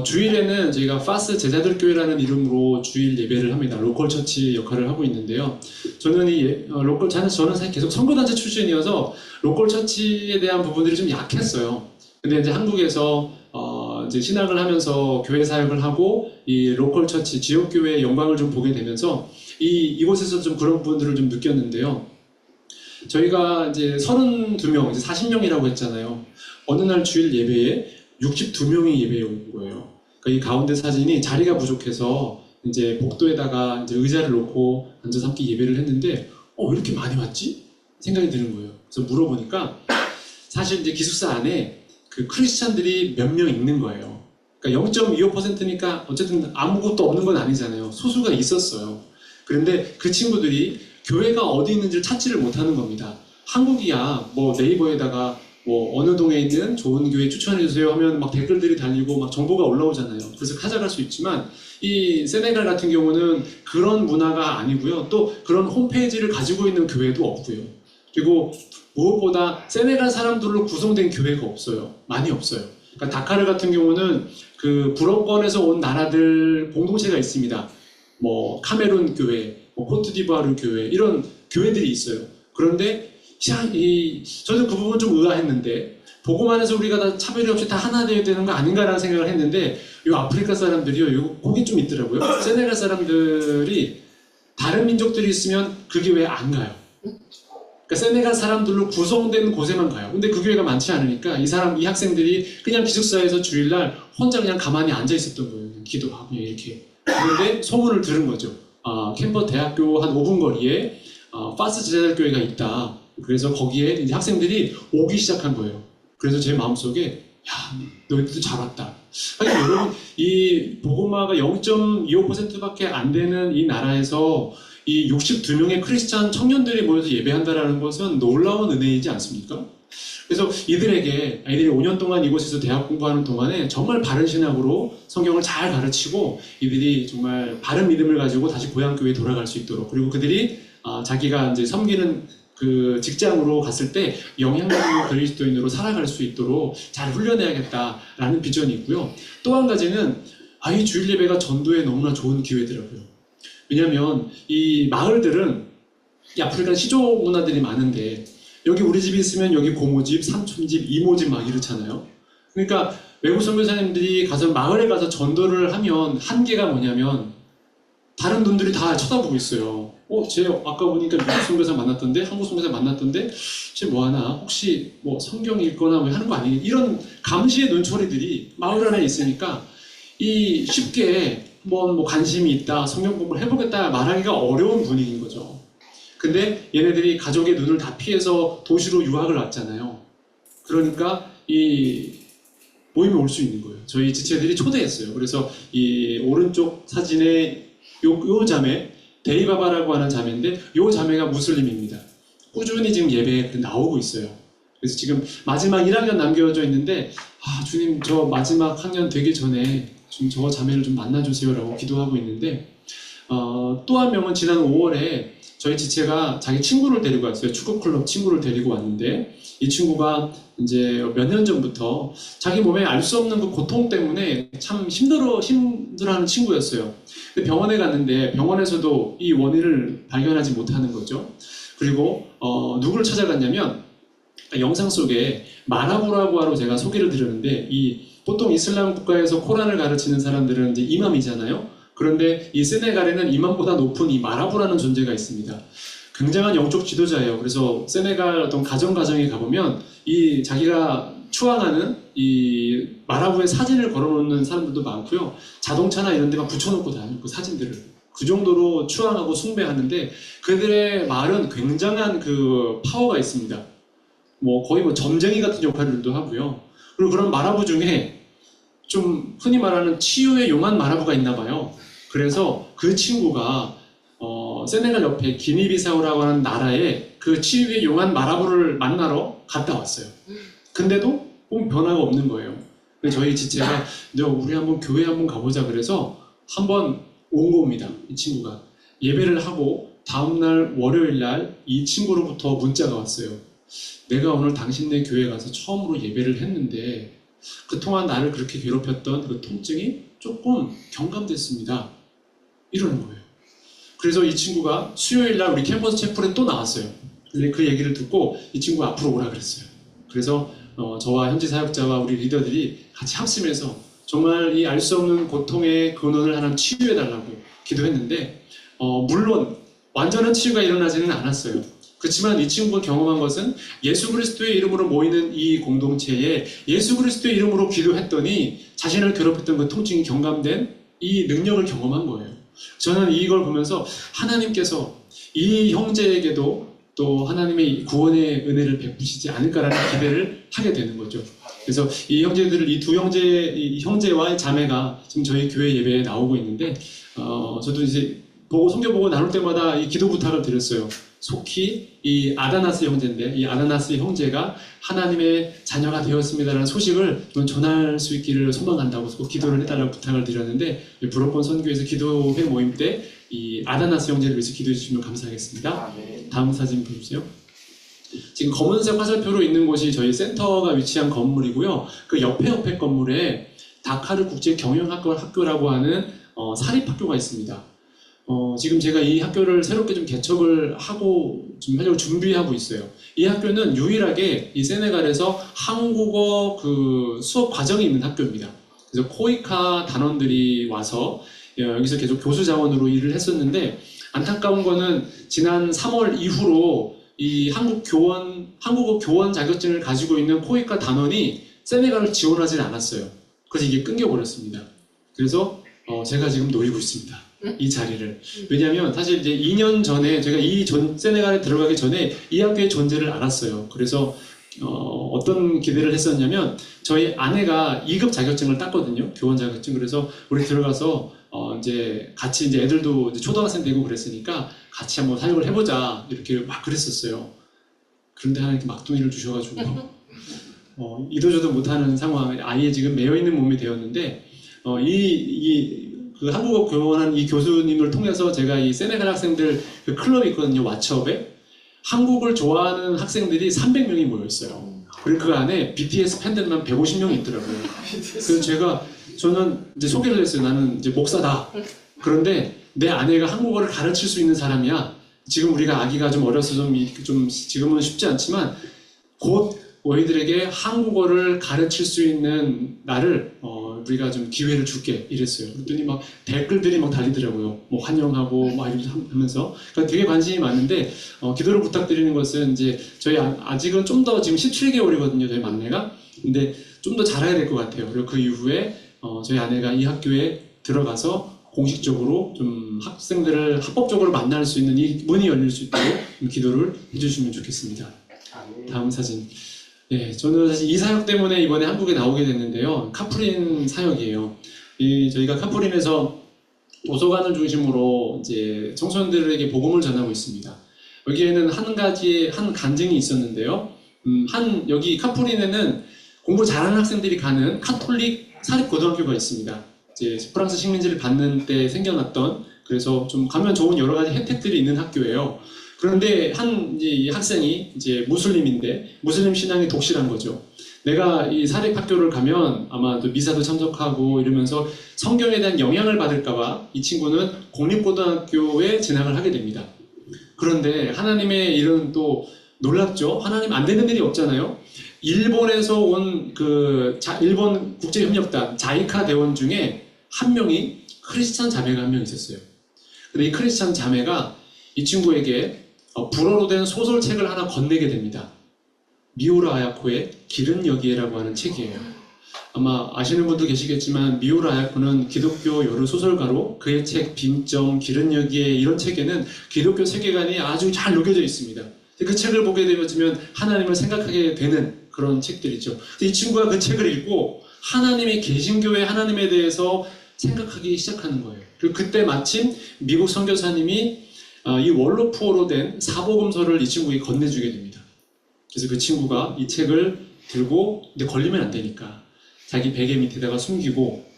주일에는 저희가 파스 제자들 교회라는 이름으로 주일 예배를 합니다. 로컬 처치 역할을 하고 있는데요. 저는 저는 사실 계속 선교단체 출신이어서 로컬 처치에 대한 부분들이 좀 약했어요. 근데 이제 한국에서 이제 신학을 하면서 교회 사역을 하고 이 로컬 처치 지역 교회의 영광을 좀 보게 되면서 이곳에서 좀 그런 부분들을 좀 느꼈는데요. 저희가 이제 32명, 이제 40명이라고 했잖아요. 어느 날 주일 예배에 62명이 예배에 온 거예요. 그러니까 이 가운데 사진이 자리가 부족해서 이제 복도에다가 이제 의자를 놓고 앉아서 함께 예배를 했는데, 왜 이렇게 많이 왔지? 생각이 드는 거예요. 그래서 물어보니까 사실 이제 기숙사 안에 그 크리스찬들이 몇 명 있는 거예요. 그러니까 0.25%니까 어쨌든 아무것도 없는 건 아니잖아요. 소수가 있었어요. 그런데 그 친구들이 교회가 어디 있는지를 찾지를 못하는 겁니다. 한국이야 뭐 네이버에다가 뭐 어느 동에 있는 좋은 교회 추천해주세요 하면 막 댓글들이 달리고 막 정보가 올라오잖아요. 그래서 찾아갈 수 있지만 이 세네갈 같은 경우는 그런 문화가 아니고요. 또 그런 홈페이지를 가지고 있는 교회도 없고요. 그리고 무엇보다 세네갈 사람들로 구성된 교회가 없어요. 많이 없어요. 그러니까 다카르 같은 경우는 그 불어권에서 온 나라들 공동체가 있습니다. 뭐 카메룬 교회, 뭐 코트디부아르 교회 이런 교회들이 있어요. 그런데 저는 그 부분 좀 의아했는데 보고만 해서 우리가 다 차별이 없이 다 하나 되어야 되는 거 아닌가라는 생각을 했는데 이 아프리카 사람들이요, 이거 거기 좀 있더라고요. 세네갈 사람들이 다른 민족들이 있으면 그 교회에 안 가요. 그러니까 세네갈 사람들로 구성된 곳에만 가요. 근데 그 교회가 많지 않으니까 이 학생들이 그냥 기숙사에서 주일날 혼자 그냥 가만히 앉아 있었던 거예요. 기도하고 이렇게. 그런데 소문을 들은 거죠. 캠버 대학교 한 5분 거리에 파스 제자들 교회가 있다. 그래서 거기에 이제 학생들이 오기 시작한 거예요. 그래서 제 마음속에 너희들도 잘 왔다. 아니, 여러분, 이 복음화가 0.25%밖에 안 되는 이 나라에서 이 62명의 크리스찬 청년들이 모여서 예배한다는 것은 놀라운 은혜이지 않습니까? 그래서 아이들이 5년 동안 이곳에서 대학 공부하는 동안에 정말 바른 신학으로 성경을 잘 가르치고 이들이 정말 바른 믿음을 가지고 다시 고향교회에 돌아갈 수 있도록, 그리고 그들이 자기가 이제 섬기는 그 직장으로 갔을 때 영향력 있는 그리스도인으로 살아갈 수 있도록 잘 훈련해야겠다라는 비전이 있고요. 또 한 가지는 이 주일 예배가 전도에 너무나 좋은 기회더라고요. 왜냐하면 이 마을들은 이 아프리카 시족 문화들이 많은데 여기 우리 집이 있으면 여기 고모집, 삼촌집, 이모집 막 이렇잖아요. 그러니까 외국 선교사님들이 가서 마을에 가서 전도를 하면 한계가 뭐냐면 다른 분들이 다 쳐다보고 있어요. 쟤 아까 보니까 미국 선교사 만났던데, 한국 선교사 만났던데, 쟤 뭐하나? 혹시 뭐 성경 읽거나 뭐 하는 거 아니니? 이런 감시의 눈초리들이 마을 안에 있으니까 이 쉽게 뭐 관심이 있다, 성경 공부를 해보겠다 말하기가 어려운 분위기인 거죠. 근데 얘네들이 가족의 눈을 다 피해서 도시로 유학을 왔잖아요. 그러니까 이 모임에 올 수 있는 거예요. 저희 지체들이 초대했어요. 그래서 이 오른쪽 사진에 요 자매, 데이바바라고 하는 자매인데 요 자매가 무슬림입니다. 꾸준히 지금 예배에 나오고 있어요. 그래서 지금 마지막 1학년 남겨져 있는데 주님 저 마지막 학년 되기 전에 좀 저 자매를 좀 만나주세요라고 기도하고 있는데 또 한 명은 지난 5월에 저희 지체가 자기 친구를 데리고 왔어요. 축구클럽 친구를 데리고 왔는데 이 친구가 이제 몇 년 전부터 자기 몸에 알 수 없는 그 고통 때문에 참 힘들어하는 친구였어요. 근데 병원에 갔는데 병원에서도 이 원인을 발견하지 못하는 거죠. 그리고 누구를 찾아갔냐면 영상 속에 마라부라고 하러 제가 소개를 드렸는데 보통 이슬람 국가에서 코란을 가르치는 사람들은 이제 이맘이잖아요. 그런데 이 세네갈에는 이맘보다 높은 이 마라부라는 존재가 있습니다. 굉장한 영적 지도자예요. 그래서 세네갈 어떤 가정에 가보면 이 자기가 추앙하는 이 마라부의 사진을 걸어놓는 사람들도 많고요. 자동차나 이런 데만 붙여놓고 다니고 사진들을. 그 정도로 추앙하고 숭배하는데 그들의 말은 굉장한 그 파워가 있습니다. 뭐 거의 뭐 점쟁이 같은 역할들도 하고요. 그리고 그런 마라부 중에 좀 흔히 말하는 치유에 용한 마라부가 있나 봐요. 그래서 그 친구가 세네갈 옆에 기니비사우라고 하는 나라에 그 치유에 용한 마라부를 만나러 갔다 왔어요. 근데도 변화가 없는 거예요. 저희 지체가 우리 한번 교회 한번 가보자 그래서 한번 온 겁니다. 이 친구가 예배를 하고 다음날 월요일날 이 친구로부터 문자가 왔어요. 내가 오늘 당신네 교회 가서 처음으로 예배를 했는데 그동안 나를 그렇게 괴롭혔던 그 통증이 조금 경감됐습니다. 이러는 거예요. 그래서 이 친구가 수요일날 우리 캠퍼스 채플에 또 나왔어요. 근데 그 얘기를 듣고 이 친구가 앞으로 오라 그랬어요. 그래서 저와 현지 사역자와 우리 리더들이 같이 합심해서 정말 이 알 수 없는 고통의 근원을 하나님 치유해달라고 기도했는데 물론 완전한 치유가 일어나지는 않았어요. 그렇지만 이 친구가 경험한 것은 예수 그리스도의 이름으로 모이는 이 공동체에 예수 그리스도의 이름으로 기도했더니 자신을 괴롭혔던 그 통증이 경감된 이 능력을 경험한 거예요. 저는 이걸 보면서 하나님께서 이 형제에게도 또 하나님의 구원의 은혜를 베푸시지 않을까라는 기대를 하게 되는 거죠. 그래서 이 형제들을 이 두 형제와 자매가 지금 저희 교회 예배에 나오고 있는데 저도 이제 성경 보고 나눌 때마다 이 기도 부탁을 드렸어요. 속히 이 아다나스 형제인데 이 아다나스 형제가 하나님의 자녀가 되었습니다라는 소식을 전할 수 있기를 소망한다고 기도를 해달라고 부탁을 드렸는데 불어권 선교에서 기도회 모임 때 이 아다나스 형제를 위해서 기도해 주시면 감사하겠습니다. 다음 사진 보십시오. 지금 검은색 화살표로 있는 곳이 저희 센터가 위치한 건물이고요. 그 옆에 건물에 다카르 국제 경영학교라고 하는 사립학교가 있습니다. 지금 제가 이 학교를 새롭게 좀 개척을 하고 좀 하려고 준비하고 있어요. 이 학교는 유일하게 이 세네갈에서 한국어 그 수업 과정이 있는 학교입니다. 그래서 코이카 단원들이 와서 여기서 계속 교수 자원으로 일을 했었는데 안타까운 거는 지난 3월 이후로 이 한국어 교원 자격증을 가지고 있는 코이카 단원이 세네갈을 지원하지 않았어요. 그래서 이게 끊겨버렸습니다. 그래서 제가 지금 노리고 있습니다. 이 자리를. 왜냐하면 사실 이제 2년 전에 제가 세네갈에 들어가기 전에 이 학교의 존재를 알았어요. 그래서 어떤 기대를 했었냐면 저희 아내가 2급 자격증을 땄거든요. 교원 자격증. 그래서 우리 들어가서 이제 같이 이제 애들도 이제 초등학생 되고 그랬으니까 같이 한번 사역을 해보자 이렇게 막 그랬었어요. 그런데 하나님께 막둥이를 주셔가지고 이도저도 못하는 상황, 아예 지금 매여있는 몸이 되었는데 그 한국어 교원한 이 교수님을 통해서 제가 이 세네갈 학생들 그 클럽이 있거든요. 왓츠업에 한국을 좋아하는 학생들이 300명이 모였어요. 그리고 그 안에 BTS 팬들만 150명이 있더라고요. 그래서 저는 이제 소개를 했어요. 나는 이제 목사다. 그런데 내 아내가 한국어를 가르칠 수 있는 사람이야. 지금 우리가 아기가 좀 어려서 좀 지금은 쉽지 않지만 곧 너희들에게 한국어를 가르칠 수 있는 나를 우리가 좀 기회를 줄게 이랬어요. 그랬더니 막 댓글들이 막 달리더라고요. 뭐 환영하고 막 이렇게 하면서 그러니까 되게 관심이 많은데 기도를 부탁드리는 것은 이제 저희 아직은 좀 더 지금 17개월이거든요. 저희 막내가. 근데 좀 더 잘해야 될 것 같아요. 그리고 그 이후에 저희 아내가 이 학교에 들어가서 공식적으로 좀 학생들을 합법적으로 만날 수 있는 이 문이 열릴 수 있도록 기도를 해주시면 좋겠습니다. 다음 사진. 네, 저는 사실 이 사역 때문에 이번에 한국에 나오게 됐는데요. 카프린 사역이에요. 저희가 카프린에서 도서관을 중심으로 이제 청소년들에게 복음을 전하고 있습니다. 여기에는 한 간증이 있었는데요. 여기 카프린에는 공부 잘하는 학생들이 가는 카톨릭 사립고등학교가 있습니다. 이제 프랑스 식민지를 받는 때 생겨났던, 그래서 좀 가면 좋은 여러 가지 혜택들이 있는 학교예요. 그런데 이 학생이 이제 무슬림인데 무슬림 신앙이 독실한 거죠. 내가 이 사립학교를 가면 아마 또 미사도 참석하고 이러면서 성경에 대한 영향을 받을까봐 이 친구는 공립고등학교에 진학을 하게 됩니다. 그런데 하나님의 일은 또 놀랍죠. 하나님 안 되는 일이 없잖아요. 일본에서 온 일본 국제협력단 자이카 대원 중에 한 명이 크리스찬 자매가 한 명 있었어요. 근데 이 크리스찬 자매가 이 친구에게 불어로 된 소설책을 하나 건네게 됩니다. 미우라 아야코의 길은 여기에라고 하는 책이에요. 아마 아시는 분도 계시겠지만 미우라 아야코는 기독교 여러 소설가로 그의 책 빙점, 길은 여기에 이런 책에는 기독교 세계관이 아주 잘 녹여져 있습니다. 그 책을 보게 되면 하나님을 생각하게 되는 그런 책들이죠. 이 친구가 그 책을 읽고 하나님의 개신교의 하나님에 대해서 생각하기 시작하는 거예요. 그리고 그때 마침 미국 선교사님이 이 월로푸어로 된 사복음서를 이 친구에게 건네주게 됩니다. 그래서 그 친구가 이 책을 들고, 근데 걸리면 안 되니까 자기 베개 밑에다가 숨기고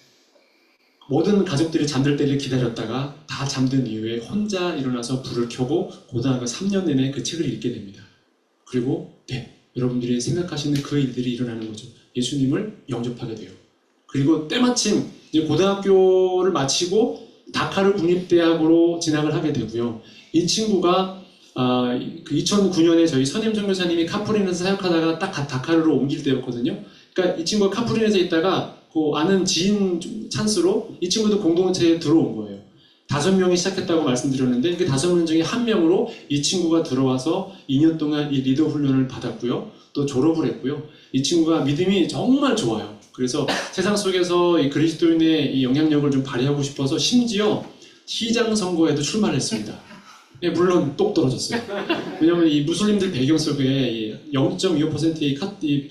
모든 가족들이 잠들 때를 기다렸다가 다 잠든 이후에 혼자 일어나서 불을 켜고 고등학교 3년 내내 그 책을 읽게 됩니다. 그리고 여러분들이 생각하시는 그 일들이 일어나는 거죠. 예수님을 영접하게 돼요. 그리고 때마침 이제 고등학교를 마치고 다카르 국립대학으로 진학을 하게 되고요. 이 친구가 그 2009년에 저희 선임 선교사님이 카프린에서 사역하다가 딱 다카르로 옮길 때였거든요. 그러니까 이 친구가 카프린에서 있다가 그 아는 지인 찬스로 이 친구도 공동체에 들어온 거예요. 5명이 시작했다고 말씀드렸는데 그 5명 중에 1명으로 이 친구가 들어와서 2년 동안 이 리더 훈련을 받았고요. 또 졸업을 했고요. 이 친구가 믿음이 정말 좋아요. 그래서 세상 속에서 이 그리스도인의 이 영향력을 좀 발휘하고 싶어서 심지어 시장 선거에도 출마를 했습니다. 물론 똑 떨어졌어요. 왜냐하면 이 무슬림들 배경 속에 0.25%의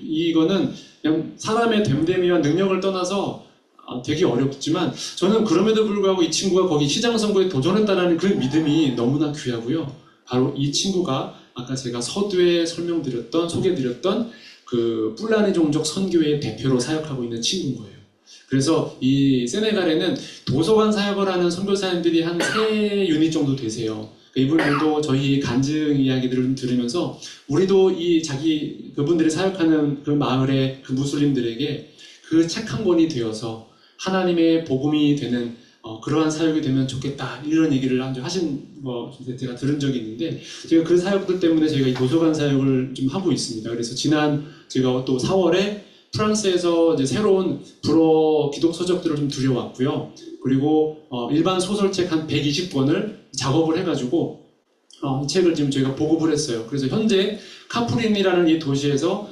이거는 그냥 사람의 됨됨이와 능력을 떠나서 되게 어렵지만 저는 그럼에도 불구하고 이 친구가 거기 시장 선거에 도전했다는 그 믿음이 너무나 귀하고요. 바로 이 친구가 아까 제가 서두에 소개드렸던 그 뿔라니 종족 선교회 대표로 사역하고 있는 친구인 거예요. 그래서 이 세네갈에는 도서관 사역을 하는 선교사님들이 한 3유닛 정도 되세요. 이분들도 저희 간증 이야기들을 들으면서 우리도 그분들이 사역하는 그 마을의 그 무슬림들에게 그 책 한 권이 되어서 하나님의 복음이 되는 그러한 사역이 되면 좋겠다 이런 얘기를 하신 거 제가 들은 적이 있는데 제가 그 사역들 때문에 저희가 이 도서관 사역을 좀 하고 있습니다. 그래서 제가 또 4월에 프랑스에서 이제 새로운 불어 기독 서적들을 좀 들여왔고요. 그리고 일반 소설책 한 120권을 작업을 해가지고 이 책을 지금 저희가 보급을 했어요. 그래서 현재 카프린이라는 이 도시에서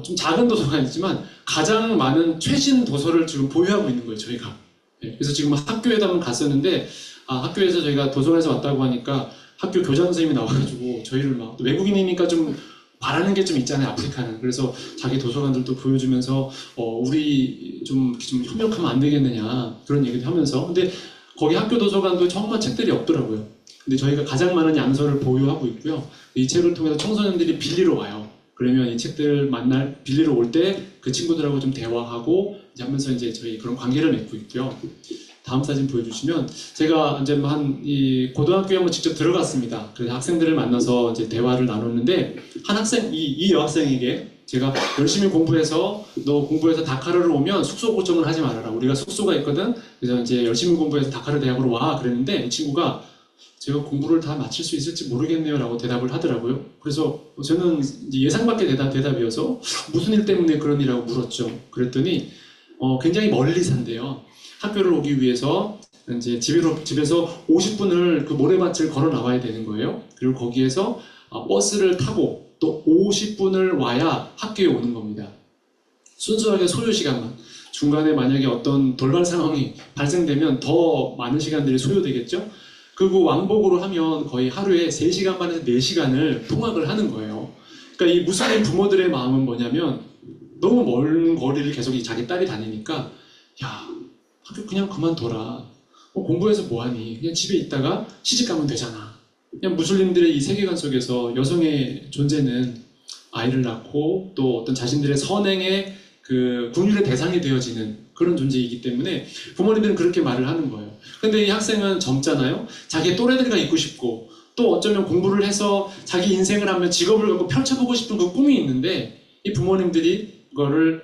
좀 작은 도서관이지만 가장 많은 최신 도서를 지금 보유하고 있는 거예요, 저희가. 그래서 지금 학교에도 한번 갔었는데 학교에서 저희가 도서관에서 왔다고 하니까 학교 교장 선생님이 나와가지고 저희를 막 외국인이니까 좀 바라는 게 좀 있잖아요, 아프리카는. 그래서 자기 도서관들도 보여주면서 우리 좀 협력하면 안 되겠느냐 그런 얘기도 하면서 근데 거기 학교 도서관도 정말 책들이 없더라고요. 근데 저희가 가장 많은 양서를 보유하고 있고요. 이 책을 통해서 청소년들이 빌리러 와요. 그러면 이 책들 빌리러 올 때 그 친구들하고 좀 대화하고 이제 하면서 이제 저희 그런 관계를 맺고 있고요. 다음 사진 보여주시면 제가 이제 이 고등학교에 한번 직접 들어갔습니다. 그래서 학생들을 만나서 이제 대화를 나눴는데 한 학생 이 여학생에게 제가 열심히 공부해서 너 공부해서 다카르를 오면 숙소 고정을 하지 말아라. 우리가 숙소가 있거든. 그래서 이제 열심히 공부해서 다카르 대학으로 와 그랬는데 이 친구가 제가 공부를 다 마칠 수 있을지 모르겠네요 라고 대답을 하더라고요. 그래서 저는 예상 밖의 대답이어서 무슨 일 때문에 그런 일이라고 물었죠. 그랬더니 굉장히 멀리 산대요. 학교를 오기 위해서 이제 집에서 50분을 그 모래밭을 걸어 나와야 되는 거예요. 그리고 거기에서 버스를 타고 또 50분을 와야 학교에 오는 겁니다. 순수하게 소요 시간만. 중간에 만약에 어떤 돌발 상황이 발생되면 더 많은 시간들이 소요되겠죠? 그리고 왕복으로 하면 거의 하루에 3시간 반에서 4시간을 통학을 하는 거예요. 그러니까 이 무슬림 부모들의 마음은 뭐냐면 너무 먼 거리를 계속 자기 딸이 다니니까 야 학교 그냥 그만둬라. 공부해서 뭐하니? 그냥 집에 있다가 시집가면 되잖아. 그냥 무슬림들의 이 세계관 속에서 여성의 존재는 아이를 낳고 또 어떤 자신들의 선행의 그 긍휼의 대상이 되어지는 그런 존재이기 때문에 부모님들은 그렇게 말을 하는 거예요. 근데 이 학생은 젊잖아요. 자기 또래들과 있고 싶고 또 어쩌면 공부를 해서 자기 인생을 하면 직업을 갖고 펼쳐보고 싶은 그 꿈이 있는데 이 부모님들이 그거를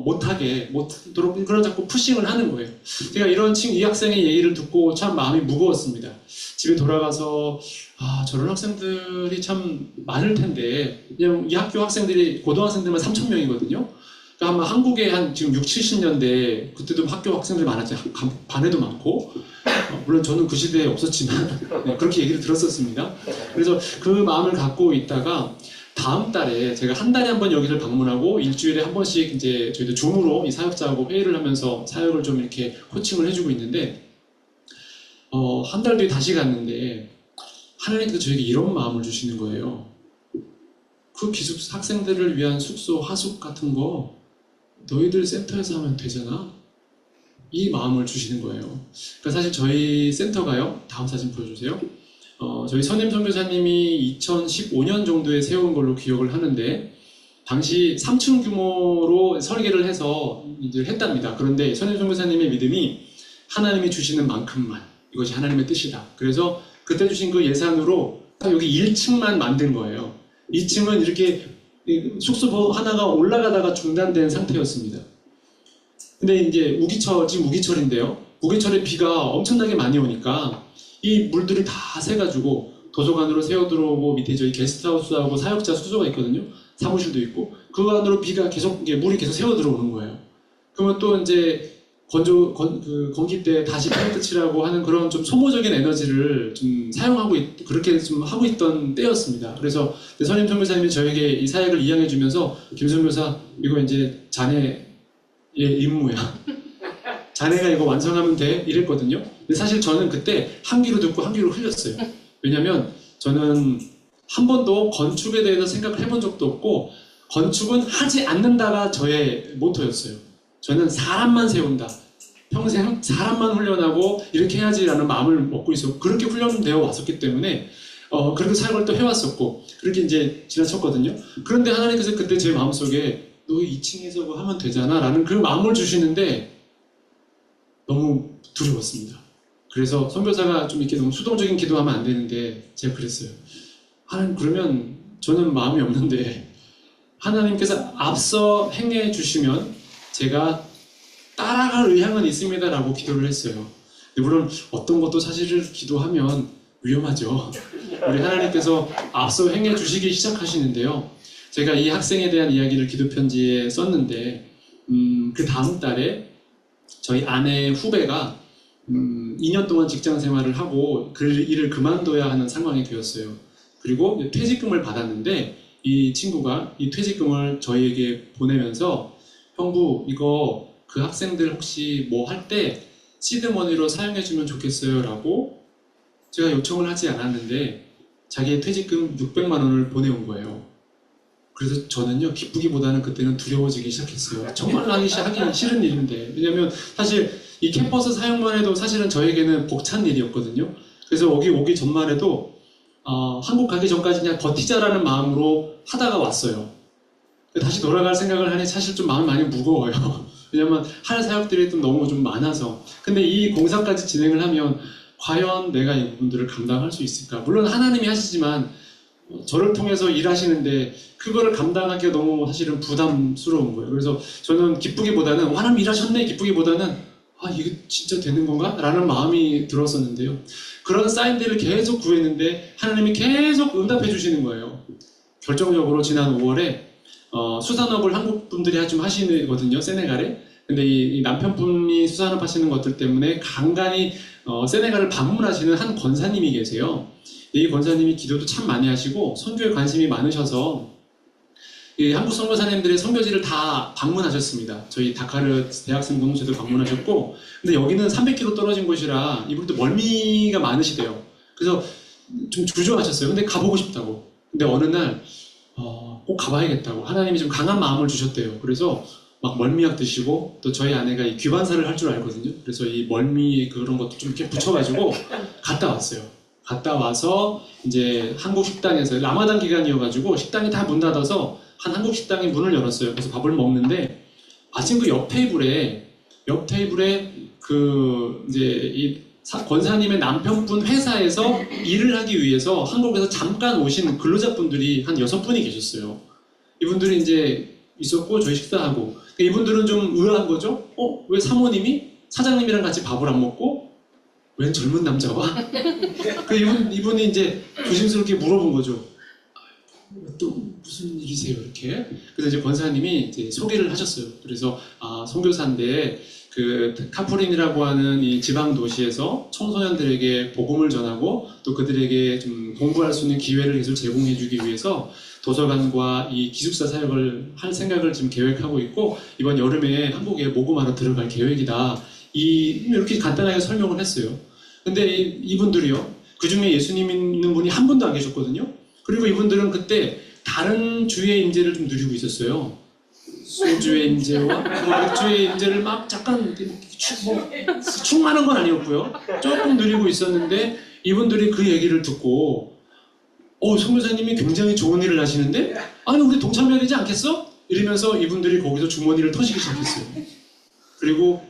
못하도록 그런 자꾸 푸싱을 하는 거예요. 제가 이 학생의 얘기를 듣고 참 마음이 무거웠습니다. 집에 돌아가서 저런 학생들이 참 많을 텐데 그냥 이 학교 학생들이 고등학생들만 3,000명이거든요. 그러니까 아마 한국에 한 지금 6, 70년대 그때도 학교 학생들 많았죠. 반에도 많고 물론 저는 그 시대에 없었지만 네, 그렇게 얘기를 들었었습니다. 그래서 그 마음을 갖고 있다가 다음 달에 제가 한 달에 한 번 여기를 방문하고 일주일에 한 번씩 이제 저희도 줌으로 이 사역자하고 회의를 하면서 사역을 좀 이렇게 코칭을 해주고 있는데 한 달 뒤에 다시 갔는데 하나님께서 저에게 이런 마음을 주시는 거예요. 그 기숙 학생들을 위한 숙소 하숙 같은 거 너희들 센터에서 하면 되잖아. 이 마음을 주시는 거예요. 그러니까 사실 저희 센터가요. 다음 사진 보여주세요. 저희 선임 선교사님이 2015년 정도에 세운 걸로 기억을 하는데 당시 3층 규모로 설계를 해서 이제 했답니다. 그런데 선임 선교사님의 믿음이 하나님이 주시는 만큼만 이것이 하나님의 뜻이다. 그래서 그때 주신 그 예산으로 여기 1층만 만든 거예요. 2층은 이렇게 숙소 하나가 올라가다가 중단된 상태였습니다. 근데 이제 지금 우기철인데요. 우기철에 비가 엄청나게 많이 오니까 이 물들이 다 새가지고 도서관으로 새어 들어오고 밑에 저희 게스트하우스하고 사역자 숙소가 있거든요. 사무실도 있고 그 안으로 물이 계속 새어 들어오는 거예요. 그러면 또 이제 건기 때 다시 페인트 칠하고 하는 그런 좀 소모적인 에너지를 좀 사용하고 그렇게 좀 하고 있던 때였습니다. 그래서 선임 선교사님이 저에게 이 사역을 이양해 주면서 김 선교사 이거 이제 자네의 임무야. 자네가 이거 완성하면 돼 이랬거든요. 근데 사실 저는 그때 한 귀로 듣고 한 귀로 흘렸어요. 왜냐면 저는 한 번도 건축에 대해서 생각을 해본 적도 없고 건축은 하지 않는다가 저의 모토였어요. 저는 사람만 세운다. 평생 사람만 훈련하고 이렇게 해야지라는 마음을 먹고 있었고 그렇게 훈련되어 왔었기 때문에 그렇게 사역을 또 해왔었고 그렇게 이제 지나쳤거든요. 그런데 하나님께서 그때 제 마음속에 너 2층에서 뭐 하면 되잖아 라는 그 마음을 주시는데 너무 두려웠습니다. 그래서 선교사가 좀 이렇게 너무 수동적인 기도하면 안 되는데 제가 그랬어요. 하나님 그러면 저는 마음이 없는데 하나님께서 앞서 행해 주시면 제가 따라갈 의향은 있습니다 라고 기도를 했어요. 근데 물론 어떤 것도 사실을 기도하면 위험하죠. 우리 하나님께서 앞서 행해 주시기 시작하시는데요. 제가 이 학생에 대한 이야기를 기도 편지에 썼는데 그 다음 달에 저희 아내의 후배가 2년 동안 직장 생활을 하고 그 일을 그만둬야 하는 상황이 되었어요. 그리고 퇴직금을 받았는데 이 친구가 이 퇴직금을 저희에게 보내면서 형부 이거 그 학생들 혹시 뭐 할 때 시드머니로 사용해주면 좋겠어요 라고 제가 요청을 하지 않았는데 자기의 퇴직금 600만 원을 보내온 거예요. 그래서 저는요 기쁘기보다는 그때는 두려워지기 시작했어요. 정말 하기 싫은 일인데 왜냐면 사실 이 캠퍼스 사용만 해도 사실은 저에게는 벅찬 일이었거든요. 그래서 여기 오기 전만 해도 한국 가기 전까지 그냥 버티자라는 마음으로 하다가 왔어요. 다시 돌아갈 생각을 하니 사실 좀 마음이 많이 무거워요. 왜냐면 할 사역들이 좀 너무 좀 많아서. 근데 이 공사까지 진행을 하면 과연 내가 이분들을 감당할 수 있을까? 물론 하나님이 하시지만 저를 통해서 일하시는데 그거를 감당하기가 너무 사실은 부담스러운 거예요. 그래서 저는 기쁘기보다는 하나님 일하셨네 기쁘기보다는 이게 진짜 되는 건가? 라는 마음이 들었었는데요. 그런 사인들을 계속 구했는데 하나님이 계속 응답해 주시는 거예요. 결정적으로 지난 5월에 수산업을 한국 분들이 좀 하시거든요. 세네갈에. 근데 이 남편분이 수산업 하시는 것들 때문에 간간히 세네갈을 방문하시는 한 권사님이 계세요. 이 권사님이 기도도 참 많이 하시고 선교에 관심이 많으셔서 이 한국 선교사님들의 선교지를 다 방문하셨습니다. 저희 다카르 대학생 공동체도 방문하셨고 근데 여기는 300km 떨어진 곳이라 이분도 멀미가 많으시대요. 그래서 좀 주저하셨어요. 근데 가보고 싶다고. 근데 어느 날 꼭 가봐야겠다고 하나님이 좀 강한 마음을 주셨대요. 그래서 막 멀미약 드시고 또 저희 아내가 이 귀반사를 할 줄 알거든요. 그래서 이 멀미 그런 것도 좀 이렇게 붙여가지고 갔다 왔어요. 갔다 와서 이제 한국 식당에서 라마단 기간이어가지고 식당이 다 문 닫아서 한 한국 식당이 문을 열었어요. 그래서 밥을 먹는데 마침 그 옆 테이블에 그 이제 이 권사님의 남편분 회사에서 일을 하기 위해서 한국에서 잠깐 오신 근로자분들이 한 6분이 계셨어요. 이분들이 이제 있었고 저희 식사하고 이분들은 좀 의아한 거죠. 왜 사모님이 사장님이랑 같이 밥을 안 먹고 웬 젊은 남자와? 이분이 이제 조심스럽게 물어본 거죠. 또 무슨 일이세요 이렇게. 그래서 이제 권사님이 이제 소개를 하셨어요. 그래서 선교사인데 그 카프린이라고 하는 이 지방 도시에서 청소년들에게 복음을 전하고 또 그들에게 좀 공부할 수 있는 기회를 계속 제공해주기 위해서 도서관과 이 기숙사 사역을 할 생각을 지금 계획하고 있고 이번 여름에 한국에 모금하러 들어갈 계획이다. 이렇게 간단하게 설명을 했어요. 근데 이분들이요. 그 중에 예수님 있는 분이 한 분도 안 계셨거든요. 그리고 이분들은 그때 다른 주의 임재를 좀 누리고 있었어요. 소주의 임재와 맥주의 임재를 막 잠깐 충만한 건 아니었고요. 조금 누리고 있었는데 이분들이 그 얘기를 듣고 선교사님이 굉장히 좋은 일을 하시는데 아니 우리 동참해야 되지 않겠어? 이러면서 이분들이 거기서 주머니를 터시기 시작했어요. 그리고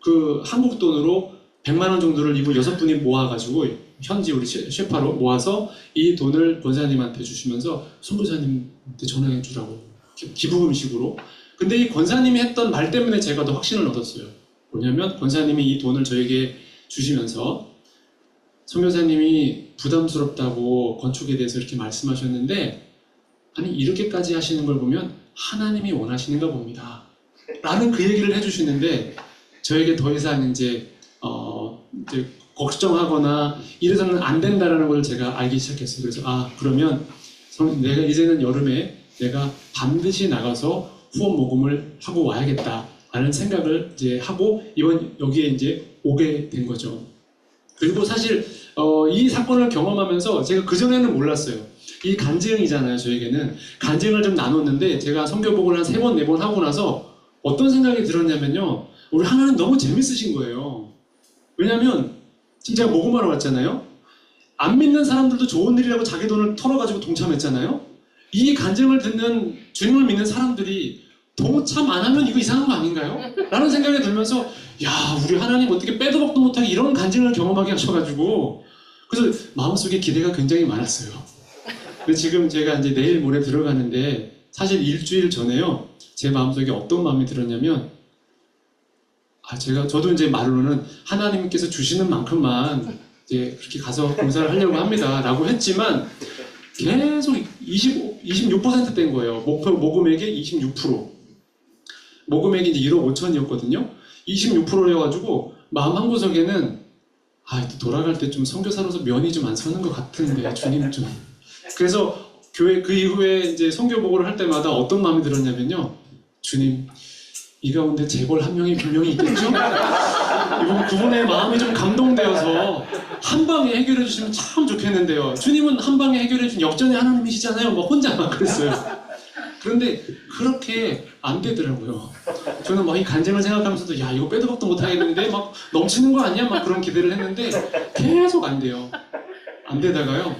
그 한국 돈으로 100만 원 정도를 이분 6분이 모아가지고 현지 우리 셰파로 모아서 이 돈을 권사님한테 주시면서 선교사님한테 전화해 주라고 기부금식으로. 근데 이 권사님이 했던 말 때문에 제가 더 확신을 얻었어요. 뭐냐면 권사님이 이 돈을 저에게 주시면서 선교사님이 부담스럽다고 건축에 대해서 이렇게 말씀하셨는데 아니 이렇게까지 하시는 걸 보면 하나님이 원하시는가 봅니다. 라는 그 얘기를 해주시는데 저에게 더 이상 이제 걱정하거나 이래서는 안 된다라는 걸 제가 알기 시작했어요. 그래서 그러면 내가 이제는 여름에 내가 반드시 나가서 후원 모금을 하고 와야겠다라는 생각을 이제 하고 이번 여기에 이제 오게 된 거죠. 그리고 사실 이 사건을 경험하면서 제가 그전에는 몰랐어요. 이 간증이잖아요. 저에게는 간증을 좀 나눴는데 제가 선교복을 한 3번, 4번 하고 나서 어떤 생각이 들었냐면요. 우리 하나님 너무 재밌으신 거예요. 왜냐면 지금 제가 모금하러 왔잖아요. 안 믿는 사람들도 좋은 일이라고 자기 돈을 털어가지고 동참했잖아요. 이 간증을 듣는 주님을 믿는 사람들이 동참 안 하면 이거 이상한 거 아닌가요? 라는 생각이 들면서 야 우리 하나님 어떻게 빼도 박도 못하게 이런 간증을 경험하게 하셔가지고 그래서 마음속에 기대가 굉장히 많았어요. 근데 지금 제가 이제 내일 모레 들어가는데 사실 일주일 전에요. 제 마음속에 어떤 마음이 들었냐면 저도 이제 말로는 하나님께서 주시는 만큼만 이제 그렇게 가서 봉사를 하려고 합니다. 라고 했지만 계속 26%된 거예요. 목표 모금액의 26%. 모금액이 이제 1억 5천이었거든요. 26%여가지고 마음 한구석에는 돌아갈 때 좀 선교사로서 면이 좀 안 서는 것 같은데 주님 좀. 그래서 교회 그 이후에 이제 선교복을 할 때마다 어떤 마음이 들었냐면요. 주님 이 가운데 재벌 한 명이 분명히 있겠죠? 그분의 마음이 좀 감동되어서 한 방에 해결해 주시면 참 좋겠는데요. 주님은 한 방에 해결해 준 역전의 하나님이시잖아요. 혼자 막 그랬어요. 그런데 그렇게 안 되더라고요. 저는 막 이 간증을 생각하면서도 야 이거 빼도 박도 못하겠는데 막 넘치는 거 아니야? 막 그런 기대를 했는데 계속 안 돼요. 안 되다가요.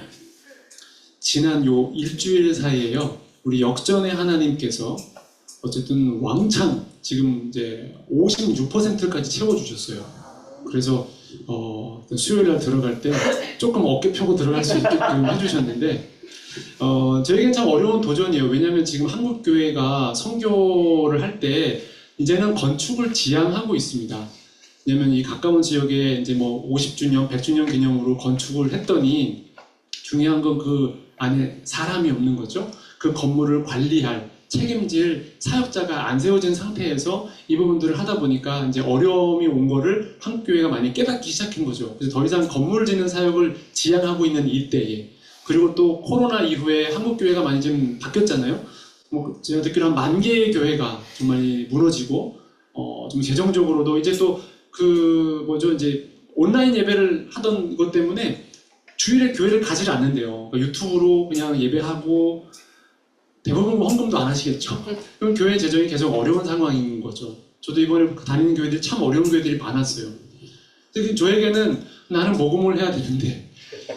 지난 요 일주일 사이에요. 우리 역전의 하나님께서 어쨌든 왕창 지금 이제 56%까지 채워주셨어요. 그래서 수요일날 들어갈 때 조금 어깨 펴고 들어갈 수 있게끔 해주셨는데 저에겐 참 어려운 도전이에요. 왜냐하면 지금 한국교회가 선교를 할 때 이제는 건축을 지향하고 있습니다. 왜냐면 이 가까운 지역에 이제 뭐 50주년, 100주년 기념으로 건축을 했더니 중요한 건 그 안에 사람이 없는 거죠. 그 건물을 관리할 책임질 사역자가 안 세워진 상태에서 이 부분들을 하다 보니까 이제 어려움이 온 거를 한국교회가 많이 깨닫기 시작한 거죠. 그래서 더 이상 건물을 짓는 사역을 지향하고 있는 이때에 그리고 또 코로나 이후에 한국교회가 많이 좀 바뀌었잖아요. 뭐 제가 듣기로 한 10,000개의 교회가 정말 무너지고 좀 재정적으로도 이제 또 이제 온라인 예배를 하던 것 때문에 주일에 교회를 가지를 않는데요. 그러니까 유튜브로 그냥 예배하고 대부분 헌금도 안 하시겠죠. 그럼 교회 재정이 계속 어려운 상황인 거죠. 저도 이번에 다니는 교회들이 참 어려운 교회들이 많았어요. 근데 저에게는 나는 모금을 해야 되는데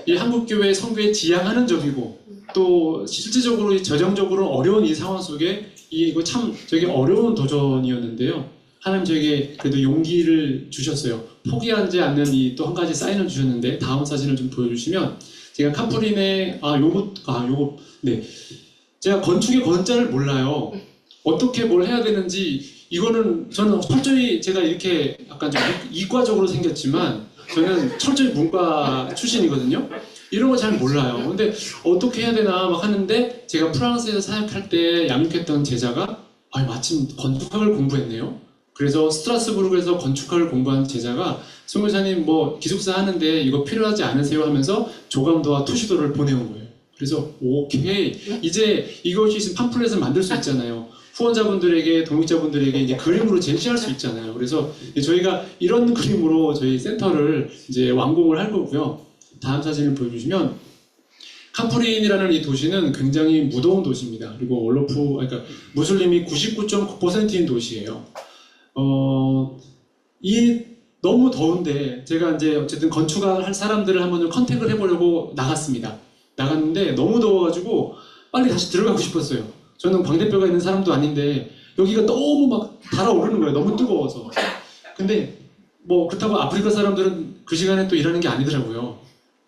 이 한국교회 선교에 지향하는 점이고 또 실질적으로 재정적으로 어려운 이 상황 속에 이거 참 되게 어려운 도전이었는데요. 하나님 저에게 그래도 용기를 주셨어요. 포기하지 않는 이 또 한 가지 사인을 주셨는데 다음 사진을 좀 보여주시면 제가 카프린의 네. 제가 건축의 건자를 몰라요. 어떻게 뭘 해야 되는지 이거는 저는 철저히 제가 이렇게 약간 좀 이과적으로 생겼지만 저는 철저히 문과 출신이거든요. 이런 거 잘 몰라요. 근데 어떻게 해야 되나 막 하는데 제가 프랑스에서 사역할 때 양육했던 제자가 마침 건축학을 공부했네요. 그래서 스트라스부르크에서 건축학을 공부한 제자가 선교사님 뭐 기숙사 하는데 이거 필요하지 않으세요 하면서 조감도와 투시도를 보내온 거예요. 그래서 오케이 이제 이것이 있으면 팜플렛을 만들 수 있잖아요. 후원자분들에게 동역자분들에게 이제 그림으로 제시할 수 있잖아요. 그래서 저희가 이런 그림으로 저희 센터를 이제 완공을 할 거고요. 다음 사진을 보여주시면 캄프린이라는 이 도시는 굉장히 무더운 도시입니다. 그리고 그러니까 무슬림이 99.9%인 도시예요. 이 너무 더운데 제가 이제 어쨌든 건축할 사람들을 한번 컨택을 해보려고 나갔는데 너무 더워가지고 빨리 다시 들어가고 싶었어요. 저는 광대뼈가 있는 사람도 아닌데 여기가 너무 막 달아오르는 거예요. 너무 뜨거워서. 근데 뭐 그렇다고 아프리카 사람들은 그 시간에 또 일하는 게 아니더라고요.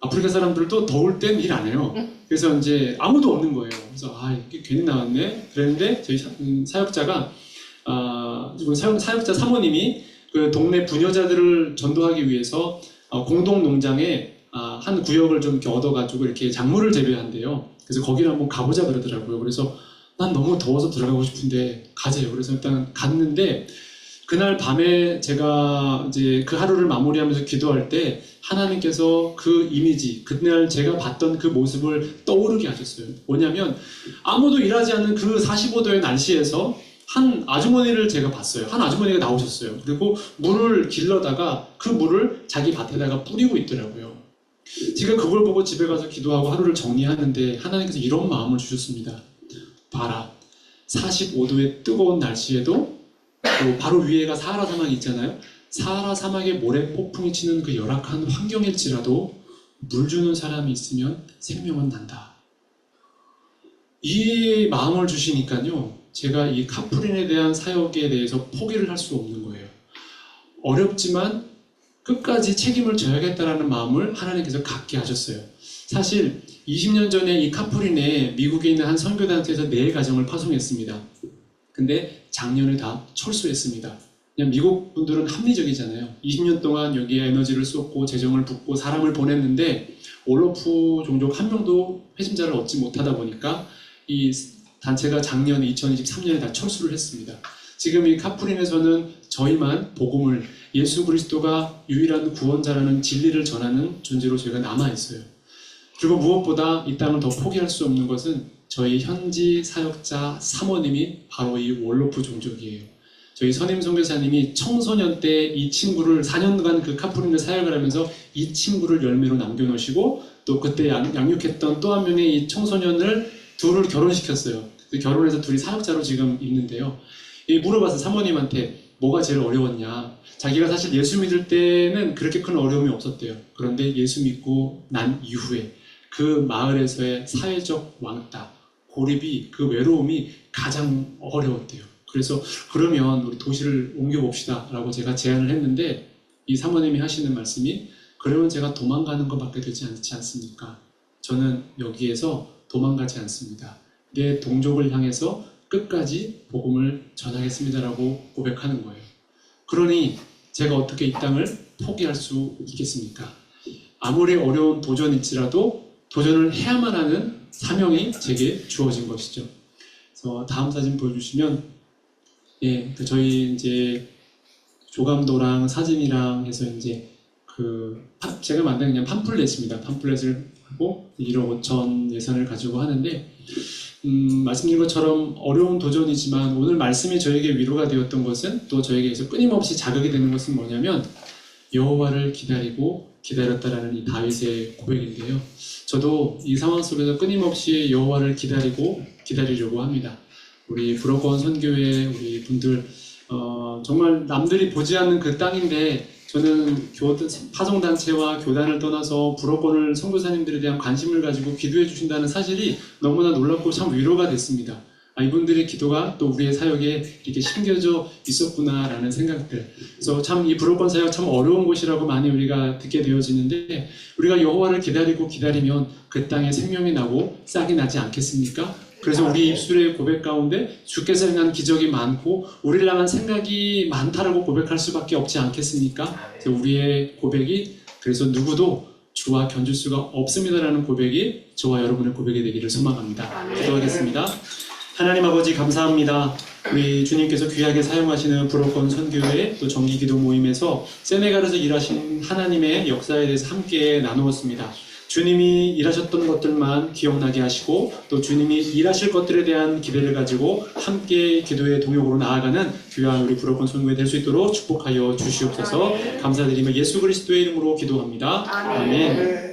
아프리카 사람들도 더울 땐 일 안 해요. 그래서 이제 아무도 없는 거예요. 그래서 이게 괜히 나왔네. 그랬는데 저희 사역자가 사역자 사모님이 그 동네 부녀자들을 전도하기 위해서 공동 농장에 한 구역을 좀 이렇게 얻어가지고 이렇게 작물을 재배한대요. 그래서 거기를 한번 가보자 그러더라고요. 그래서 난 너무 더워서 들어가고 싶은데 가재요. 그래서 일단 갔는데 그날 밤에 제가 이제 그 하루를 마무리하면서 기도할 때 하나님께서 그 이미지, 그날 제가 봤던 그 모습을 떠오르게 하셨어요. 뭐냐면 아무도 일하지 않는 그 45도의 날씨에서 한 아주머니를 제가 봤어요. 한 아주머니가 나오셨어요. 그리고 물을 길러다가 그 물을 자기 밭에다가 뿌리고 있더라고요. 제가 그걸 보고 집에 가서 기도하고 하루를 정리하는데 하나님께서 이런 마음을 주셨습니다. 봐라, 45도의 뜨거운 날씨에도 또 바로 위에가 사하라 사막이 있잖아요. 사하라 사막에 모래 폭풍이 치는 그 열악한 환경일지라도 물 주는 사람이 있으면 생명은 난다. 이 마음을 주시니까요, 제가 이 카프린에 대한 사역에 대해서 포기를 할 수 없는 거예요. 어렵지만 끝까지 책임을 져야겠다라는 마음을 하나님께서 갖게 하셨어요. 사실 20년 전에 이 카프린에 미국에 있는 한 선교단체에서 4가정을 파송했습니다. 근데 작년에 다 철수했습니다. 그냥 미국 분들은 합리적이잖아요. 20년 동안 여기에 에너지를 쏟고 재정을 붓고 사람을 보냈는데 올로프 종족 한 명도 회심자를 얻지 못하다 보니까 이 단체가 작년 2023년에 다 철수를 했습니다. 지금 이 카프린에서는 저희만 복음을, 예수 그리스도가 유일한 구원자라는 진리를 전하는 존재로 저희가 남아있어요. 그리고 무엇보다 이 땅을 더 포기할 수 없는 것은 저희 현지 사역자 사모님이 바로 이 월로프 종족이에요. 저희 선임 선교사님이 청소년 때 이 친구를 4년간 그 카프린을 사역을 하면서 이 친구를 열매로 남겨놓으시고 또 그때 양육했던 또 한 명의 이 청소년을 둘을 결혼시켰어요. 결혼해서 둘이 사역자로 지금 있는데요. 물어봤어요. 사모님한테 뭐가 제일 어려웠냐. 자기가 사실 예수 믿을 때는 그렇게 큰 어려움이 없었대요. 그런데 예수 믿고 난 이후에 그 마을에서의 사회적 왕따, 고립이, 그 외로움이 가장 어려웠대요. 그래서 그러면 우리 도시를 옮겨봅시다 라고 제가 제안을 했는데 이 사모님이 하시는 말씀이 그러면 제가 도망가는 것밖에 되지 않지 않습니까? 저는 여기에서 도망가지 않습니다. 내 동족을 향해서 끝까지 복음을 전하겠습니다라고 고백하는 거예요. 그러니 제가 어떻게 이 땅을 포기할 수 있겠습니까? 아무리 어려운 도전일지라도 도전을 해야만 하는 사명이 제게 주어진 것이죠. 그래서 다음 사진 보여주시면, 저희 이제 조감도랑 사진이랑 해서 이제 제가 만든 그냥 팜플렛입니다. 팜플렛을 하고 1억 5천 예산을 가지고 하는데, 말씀드린 것처럼 어려운 도전이지만 오늘 말씀이 저에게 위로가 되었던 것은 또 저에게서 끊임없이 자극이 되는 것은 뭐냐면 여호와를 기다리고 기다렸다라는 이 다윗의 고백인데요. 저도 이 상황 속에서 끊임없이 여호와를 기다리려고 합니다. 우리 불어권 선교회 우리 분들 정말 남들이 보지 않는 그 땅인데 저는 파송단체와 교단을 떠나서 불어권을 선교사님들에 대한 관심을 가지고 기도해 주신다는 사실이 너무나 놀랍고 참 위로가 됐습니다. 이분들의 기도가 또 우리의 사역에 이렇게 심겨져 있었구나라는 생각들. 그래서 참 이 불어권 사역 참 어려운 곳이라고 많이 우리가 듣게 되어지는데 우리가 여호와를 기다리면 그 땅에 생명이 나고 싹이 나지 않겠습니까? 그래서 우리 입술의 고백 가운데 주께서 행한 기적이 많고 우리를 향한 생각이 많다라고 고백할 수밖에 없지 않겠습니까? 그래서 우리의 고백이 그래서 누구도 주와 견줄 수가 없습니다라는 고백이 저와 여러분의 고백이 되기를 소망합니다. 기도하겠습니다. 하나님 아버지 감사합니다. 우리 주님께서 귀하게 사용하시는 불어권 선교회 또 정기기도 모임에서 세네갈에서 일하신 하나님의 역사에 대해서 함께 나누었습니다. 주님이 일하셨던 것들만 기억나게 하시고 또 주님이 일하실 것들에 대한 기대를 가지고 함께 기도의 동역으로 나아가는 귀한 우리 불어권 선교회 될 수 있도록 축복하여 주시옵소서. 감사드리며 예수 그리스도의 이름으로 기도합니다. 아멘.